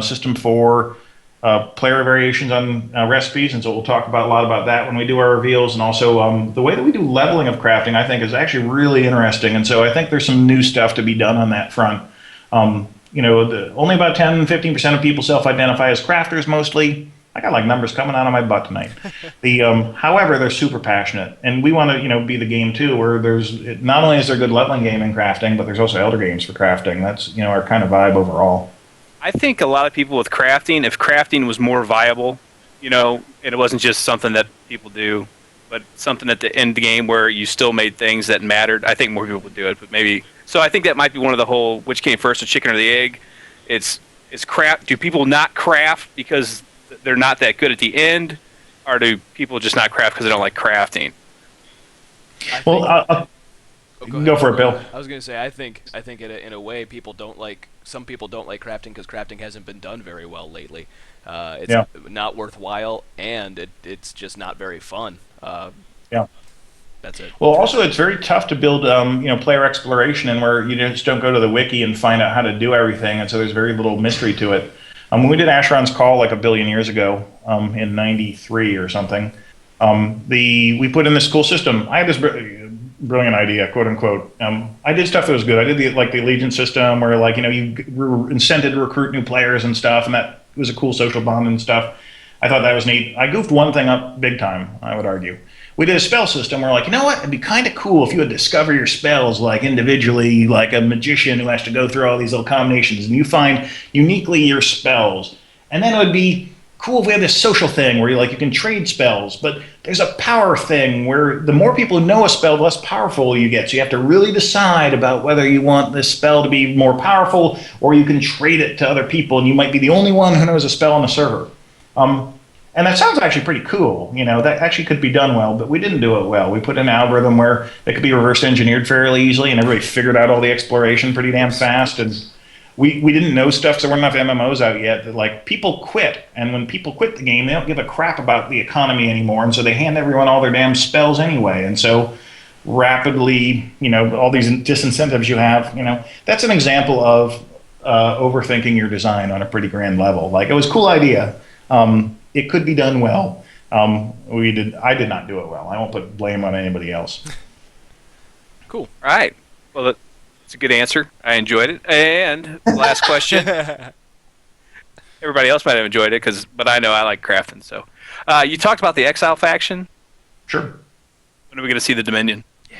system for player variations on recipes, and so we'll talk a lot about that when we do our reveals. And also the way that we do leveling of crafting, I think, is actually really interesting. And so I think there's some new stuff to be done on that front. Only about 10-15% of people self-identify as crafters mostly. I got numbers coming out of my butt tonight. However, they're super passionate, and we want to be the game too, where not only is there good leveling game in crafting, but there's also elder games for crafting. That's our kind of vibe overall. I think a lot of people with crafting, if crafting was more viable, and it wasn't just something that people do, but something at the end of the game where you still made things that mattered, I think more people would do it. But maybe so. I think that might be one of the whole which came first, the chicken or the egg. It's craft. Do people not craft because they're not that good at the end, or do people just not craft because they don't like crafting? Go for it, Bill. I was going to say, I think in a way, some people don't like crafting because crafting hasn't been done very well lately. It's not worthwhile, and it's just not very fun. That's it. Well, also, it's very tough to build, player exploration, and where you just don't go to the wiki and find out how to do everything, and so there's very little mystery to it. When we did Asheron's Call a billion years ago, in '93 or something, we put in this cool system. I had this brilliant idea, quote unquote. I did stuff that was good. I did the Allegiance system where you were incented to recruit new players and stuff, and that was a cool social bond and stuff. I thought that was neat. I goofed one thing up big time, I would argue. We did a spell system where it'd be kind of cool if you would discover your spells individually, like a magician who has to go through all these little combinations, and you find uniquely your spells. And then it would be cool if we had this social thing where you can trade spells, but there's a power thing where the more people who know a spell, the less powerful you get. So you have to really decide about whether you want this spell to be more powerful, or you can trade it to other people, and you might be the only one who knows a spell on the server. And that sounds actually pretty cool. That actually could be done well, but we didn't do it well. We put in an algorithm where it could be reverse engineered fairly easily, and everybody figured out all the exploration pretty damn fast. And we didn't know stuff because there weren't enough MMOs out yet. That people quit, and when people quit the game, they don't give a crap about the economy anymore, and so they hand everyone all their damn spells anyway. And so rapidly, all these disincentives you have, that's an example of overthinking your design on a pretty grand level. It was a cool idea. It could be done well. I did not do it well. I won't put blame on anybody else. Cool. All right. Well, that's a good answer. I enjoyed it. And last question. Everybody else might have enjoyed it, but I know I like crafting. So, you talked about the Exile faction. Sure. When are we going to see the Dominion? Yeah.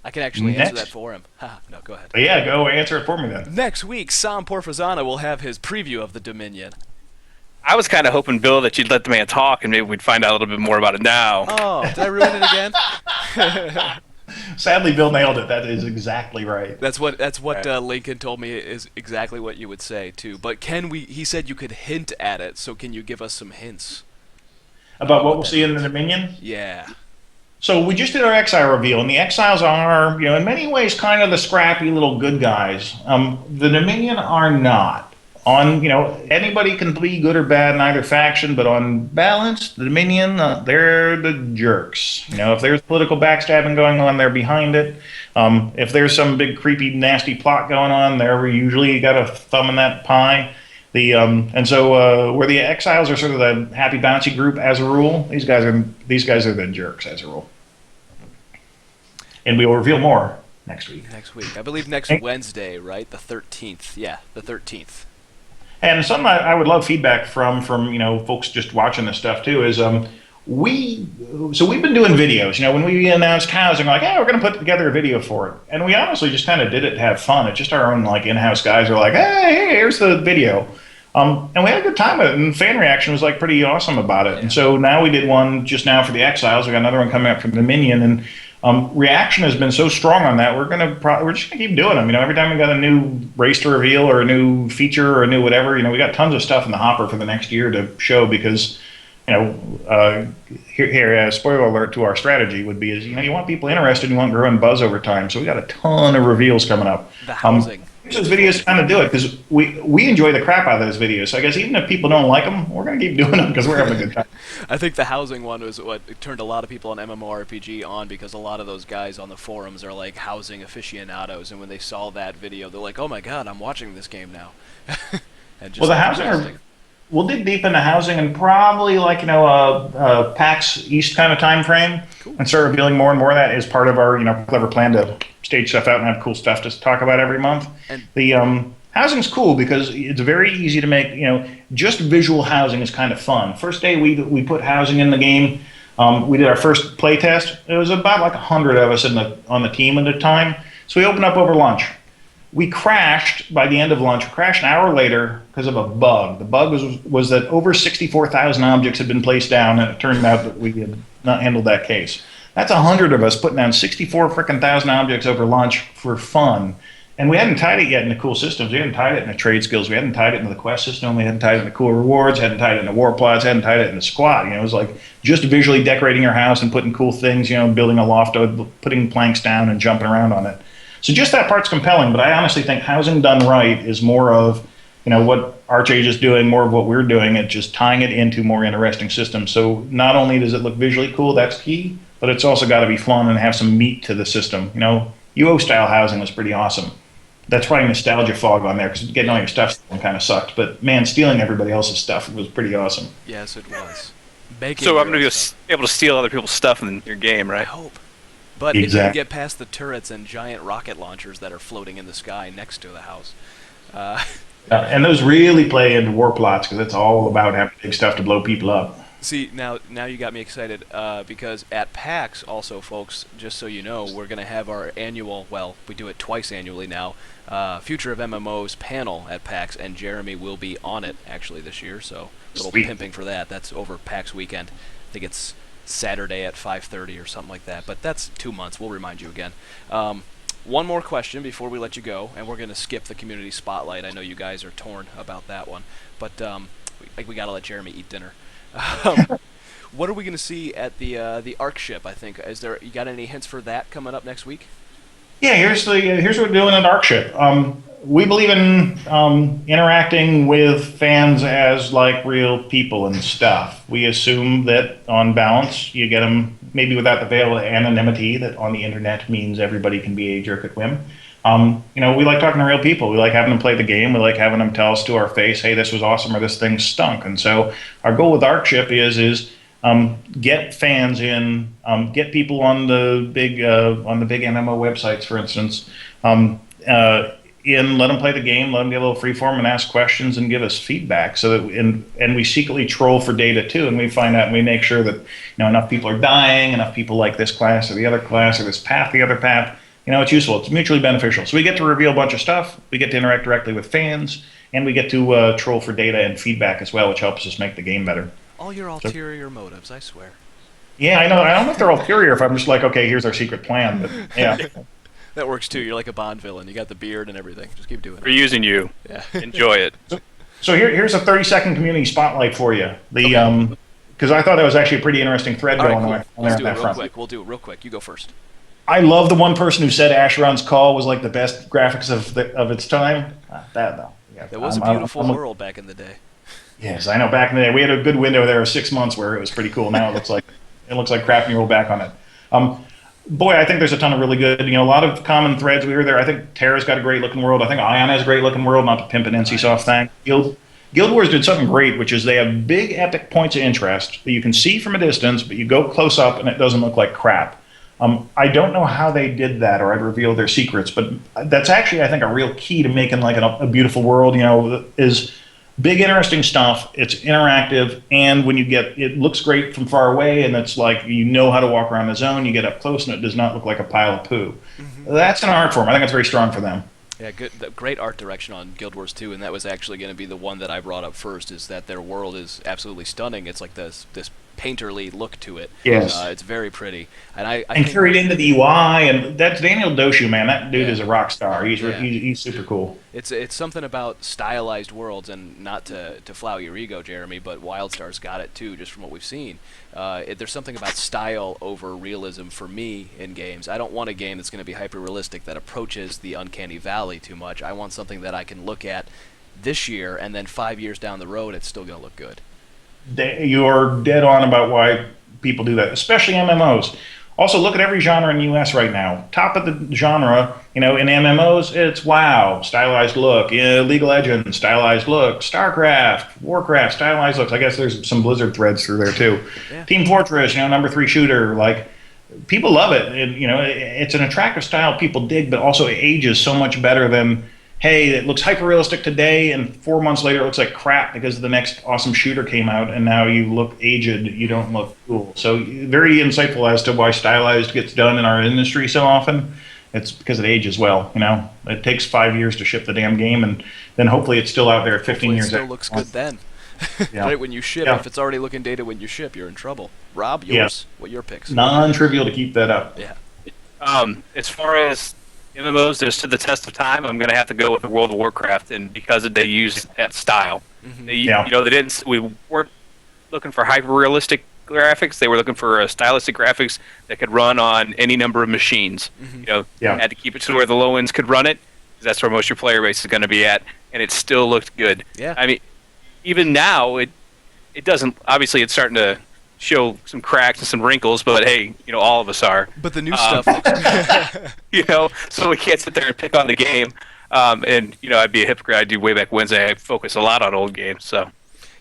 I can actually answer that for him. No, go ahead. Yeah, go answer it for me then. Next week, Sam Porfazana will have his preview of the Dominion. I was kind of hoping, Bill, that you'd let the man talk, and maybe we'd find out a little bit more about it now. Oh, did I ruin it again? Sadly, Bill nailed it. That is exactly right. That's what Lincoln told me is exactly what you would say too. But he said you could hint at it. So can you give us some hints? about what we'll see in the Dominion. Yeah. So we just did our Exile reveal, and the Exiles are, in many ways, kind of the scrappy little good guys. The Dominion are not. Anybody can be good or bad in either faction, but on balance, the Dominion, they're the jerks. If there's political backstabbing going on, they're behind it. If there's some big, creepy, nasty plot going on, they're usually got a thumb in that pie. And so where the Exiles are sort of the happy, bouncy group as a rule, these guys are the jerks as a rule. And we will reveal more next week. I believe next Wednesday, right? The 13th. Yeah, the 13th. And something I would love feedback from folks just watching this stuff too is we've been doing videos. When we announced housing, we're like, hey, we're going to put together a video for it, and we honestly just kind of did it to have fun. It's just our own in-house guys are like, hey, here's the video, and we had a good time with it, and fan reaction was pretty awesome about it. Yeah. And so now we did one just now for the Exiles. We got another one coming up from Dominion, and reaction has been so strong on that. We're just gonna keep doing them. Every time we got a new race to reveal or a new feature or a new whatever, we got tons of stuff in the hopper for the next year to show because, here spoiler alert to our strategy would be is you want people interested, you want growing buzz over time. So we got a ton of reveals coming up. The housing. Those videos kind of do it because we enjoy the crap out of those videos. So I guess even if people don't like them, we're going to keep doing them because we're having a good time. I think the housing one was what turned a lot of people on MMORPG on because a lot of those guys on the forums are housing aficionados, and when they saw that video, they're like, "Oh my god, I'm watching this game now." And just the housing we'll dig deep into housing and probably a PAX East kind of time frame, cool. And start revealing more and more of that as part of our clever plan to stage stuff out and have cool stuff to talk about every month. And the housing's cool because it's very easy to make. Just visual housing is kind of fun. First day we put housing in the game. We did our first play test. It was about 100 of us on the team at the time. So we opened up over lunch. We crashed by the end of lunch. We crashed an hour later because of a bug. The bug was that over 64,000 objects had been placed down, and it turned out that we had not handled that case. That's 100 of us putting down 64,000 objects over lunch for fun. And we hadn't tied it yet into cool systems. We hadn't tied it into trade skills. We hadn't tied it into the quest system. We hadn't tied it into cool rewards. Hadn't tied it into war plots. Hadn't tied it into squad. It was just visually decorating your house and putting cool things, building a loft, putting planks down and jumping around on it. So just that part's compelling, but I honestly think housing done right is more of, what Archage is doing, more of what we're doing, and just tying it into more interesting systems. So not only does it look visually cool, that's key, but it's also got to be fun and have some meat to the system. UO-style housing was pretty awesome. That's probably nostalgia fog on there, because getting all your stuff kind of sucked. But, man, stealing everybody else's stuff was pretty awesome. Yes, it was. So I'm going to be able to steal other people's stuff in your game, right? I hope. But if you can get past the turrets and giant rocket launchers that are floating in the sky next to the house. And those really play into war plots because it's all about having big stuff to blow people up. See, now you got me excited because at PAX also, folks, just so you know, we're going to have our annual, we do it twice annually now, Future of MMOs panel at PAX, and Jeremy will be on it actually this year, so a little pimping for that. That's over PAX weekend. I think it's Saturday at 5:30 or something like that, but that's 2 months. We'll remind you again. One more question before we let you go, and we're going to skip the community spotlight. I know you guys are torn about that one, but we got to let Jeremy eat dinner. What are we going to see at the Ark ship? I think you got any hints for that coming up next week? Yeah, here's what we're doing at Ark ship. We believe in interacting with fans as real people and stuff. We assume that on balance, you get them maybe without the veil of anonymity that on the internet means everybody can be a jerk at whim. We like talking to real people. We like having them play the game. We like having them tell us to our face, hey, this was awesome or this thing stunk. And so our goal with Ark ship is get fans in, get people on the big MMO websites, for instance, let them play the game, let them get a little freeform and ask questions and give us feedback. So that and we secretly troll for data too, and we find out and we make sure that enough people are dying, enough people like this class or the other class or this path, the other path. It's useful. It's mutually beneficial. So we get to reveal a bunch of stuff. We get to interact directly with fans, and we get to troll for data and feedback as well, which helps us make the game better. All your ulterior motives, I swear. Yeah, I know. I don't know if they're ulterior. If I'm just okay, here's our secret plan. But yeah. That works too. You're like a Bond villain. You got the beard and everything. Just keep doing it. We're using you. Yeah. Enjoy it. So here's a 30-second community spotlight for you. The because I thought that was actually a pretty interesting thread All right, going cool. on Let's there do on it that real front. quick. We'll do it real quick. You go first. I love the one person who said Asheron's Call was like the best graphics of its time. That though. Yeah, It was a beautiful world back in the day. Yes, I know. Back in the day, we had a good window there of 6 months where it was pretty cool. Now it looks like crap when you roll back on it. Boy, I think there's a ton of really good, a lot of common threads we hear there. I think Tera's got a great looking world. I think Ion has a great looking world, not to pimp an NCSoft thing. Guild Wars did something great, which is they have big epic points of interest that you can see from a distance, but you go close up and it doesn't look like crap. I don't know how they did that, or I'd reveal their secrets, but that's actually, I think, a real key to making like a beautiful world. Is big, interesting stuff. It's interactive, and when it looks great from far away, and it's like how to walk around the zone. You get up close, and it does not look like a pile of poo. Mm-hmm. That's an art form. I think it's very strong for them. Yeah, great art direction on Guild Wars 2, and that was actually going to be the one that I brought up first. Is that their world is absolutely stunning. It's like this painterly look to it. Yes, it's very pretty, and I think carried into the UI, and that's Daniel Doshu, man. That dude yeah. is a rock star. He's Yeah. he's super cool. It's something about stylized worlds, and not to flout your ego, Jeremy, but Wildstar's got it too, just from what we've seen. There's something about style over realism for me in games. I don't want a game that's going to be hyper-realistic that approaches the uncanny valley too much. I want something that I can look at this year, and then 5 years down the road, it's still going to look good. You're dead on about why people do that, especially MMOs. Also, look at every genre in the U.S. right now. Top of the genre, in MMOs, it's WoW, stylized look. League of Legends, stylized look. StarCraft, Warcraft, stylized looks. I guess there's some Blizzard threads through there too. Yeah. Team Fortress, number 3 shooter. Like, people love it. It's an attractive style people dig, but also it ages so much better than, hey, it looks hyper-realistic today, and 4 months later it looks like crap because the next awesome shooter came out, and now you look aged, you don't look cool. So very insightful as to why stylized gets done in our industry so often. It's because it ages well, It takes 5 years to ship the damn game, and then hopefully it's still out there at 15 years. It still looks good then. Yeah. Right when you ship, if it's already looking dated when you ship, you're in trouble. Rob, yours. Yeah. What your picks? Non-trivial to keep that up. Yeah. As far as MMOs that stood the test of time, I'm going to have to go with the World of Warcraft, and because they use that style. Mm-hmm. We weren't looking for hyper-realistic graphics. They were looking for stylistic graphics that could run on any number of machines. Mm-hmm. Had to keep it to where the low ends could run it, because that's where most of your player base is going to be at, and it still looked good. Yeah. I mean, even now, it doesn't. Obviously, it's starting to show some cracks and some wrinkles, but hey, all of us are. But the new stuff looks so we can't sit there and pick on the game. And I'd be a hypocrite. I do way back Wednesday. I focus a lot on old games. So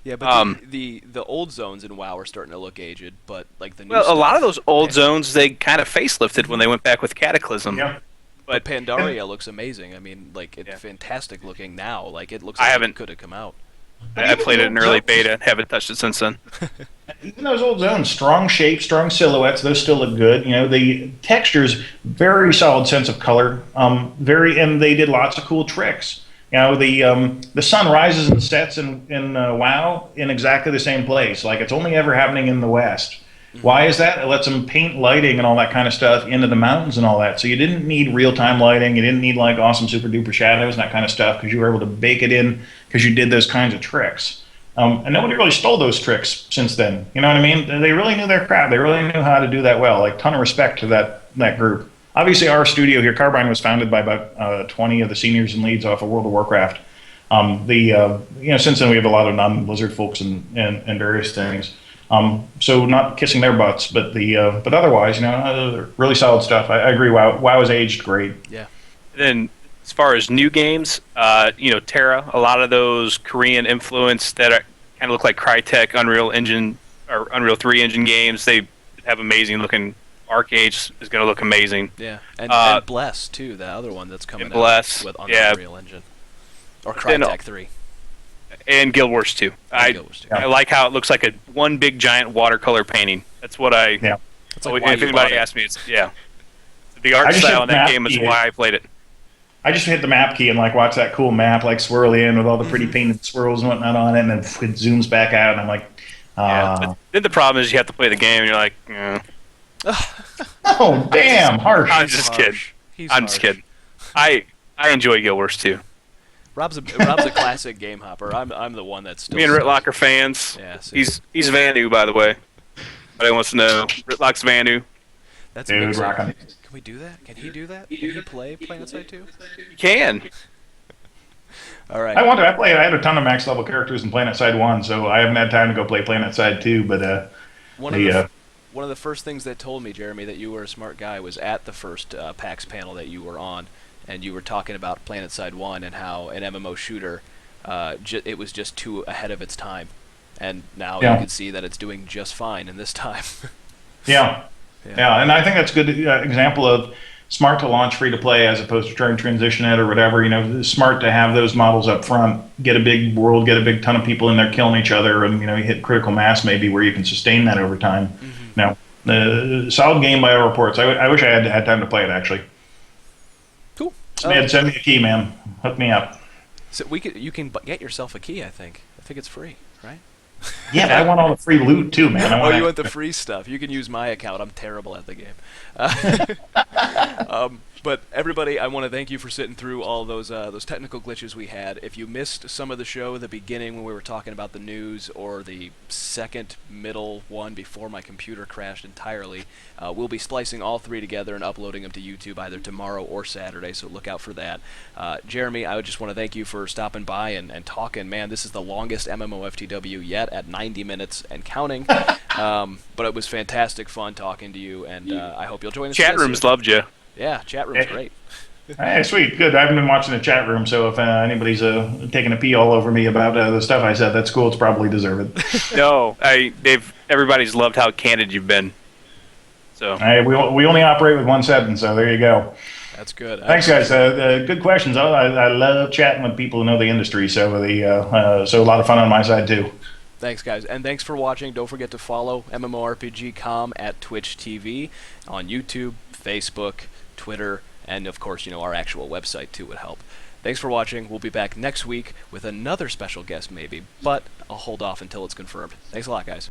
yeah, but the old zones in WoW are starting to look aged, but like the new stuff, a lot of those old zones they kind of facelifted when they went back with Cataclysm. Yeah. But Pandaria looks amazing. I mean, like it's fantastic looking now. Like it looks like it could have come out. I played it in early beta. Haven't touched it since then. Even those old zones, strong shapes, strong silhouettes, those still look good. The textures, very solid sense of color. And they did lots of cool tricks. The sun rises and sets in WoW in exactly the same place. Like it's only ever happening in the west. Why is that? It lets them paint lighting and all that kind of stuff into the mountains and all that. So you didn't need real-time lighting. You didn't need like awesome super-duper shadows and that kind of stuff because you were able to bake it in because you did those kinds of tricks. And nobody really stole those tricks since then. You know what I mean? They really knew their crap. They really knew how to do that well. Like, ton of respect to that group. Obviously, our studio here, Carbine, was founded by about 20 of the seniors and leads off of World of Warcraft. Since then we have a lot of non-Blizzard folks and various things. So not kissing their butts, but but otherwise, really solid stuff. I agree. WoW has aged great. Yeah. Then as far as new games, Tera, a lot of those Korean influence that kind of look like Crytek, Unreal Engine or Unreal 3 engine games. They have amazing looking. Arcade is going to look amazing. Yeah, and Bless too, the other one that's coming out with Unreal Engine or Crytek 3. And Guild Wars 2. I like how it looks like one big giant watercolor painting. That's what I. Yeah. That's like if anybody asks me, the art style in that game is why I played it. I just hit the map key and watch that cool map swirly in with all the pretty painted swirls and whatnot on it, and then it zooms back out, and I'm like, But then the problem is you have to play the game, and you're like, oh damn, harsh. I'm just kidding. I'm just kidding. I enjoy Guild Wars 2. Rob's a classic game hopper. I'm the one that's still. Me and Ritlock are fans. Yeah, see. He's Vanu, by the way. Anybody wants to know? Ritlock's Vanu. That's Dude, amazing. rockin'. Can we do that? Can he do that? Can he play PlanetSide 2? You can. All right. I had a ton of max level characters in PlanetSide 1, so I haven't had time to go play PlanetSide 2, but One of the first things that told me, Jeremy, that you were a smart guy was at the first PAX panel that you were on, and you were talking about PlanetSide 1 and how an MMO shooter, it was just too ahead of its time. And now you can see that it's doing just fine in this time. Yeah, and I think that's a good example of smart to launch free to play as opposed to trying to transition it or whatever. You know, smart to have those models up front, get a big world, get a big ton of people in there killing each other, and you hit critical mass maybe where you can sustain that over time. Mm-hmm. Solid game by all reports. I wish I had time to play it actually. Cool. Send me a key, man. Hook me up. So you can get yourself a key. I think it's free, right? Yeah, but I want all the free loot too, man. You want the free stuff. You can use my account. I'm terrible at the game. But everybody, I want to thank you for sitting through all those technical glitches we had. If you missed some of the show at the beginning when we were talking about the news, or the second middle one before my computer crashed entirely, we'll be splicing all three together and uploading them to YouTube either tomorrow or Saturday, so look out for that. Jeremy, I would just want to thank you for stopping by and talking. Man, this is the longest MMOFTW yet at 90 minutes and counting. But it was fantastic fun talking to you, and I hope you'll join us. Chat rooms loved you. Yeah, chat room's great. Hey, sweet, good. I haven't been watching the chat room, so if anybody's taking a pee all over me about the stuff I said, that's cool. It's probably deserved. No, everybody's loved how candid you've been. So Hey, we only operate with one sentence, so there you go. That's good. Thanks, guys. Good questions. I love chatting with people who know the industry, so so a lot of fun on my side too. Thanks, guys, and thanks for watching. Don't forget to follow MMORPGcom at Twitch TV, on YouTube, Facebook, Twitter, and of course, our actual website too would help. Thanks for watching. We'll be back next week with another special guest maybe, but I'll hold off until it's confirmed. Thanks a lot, guys.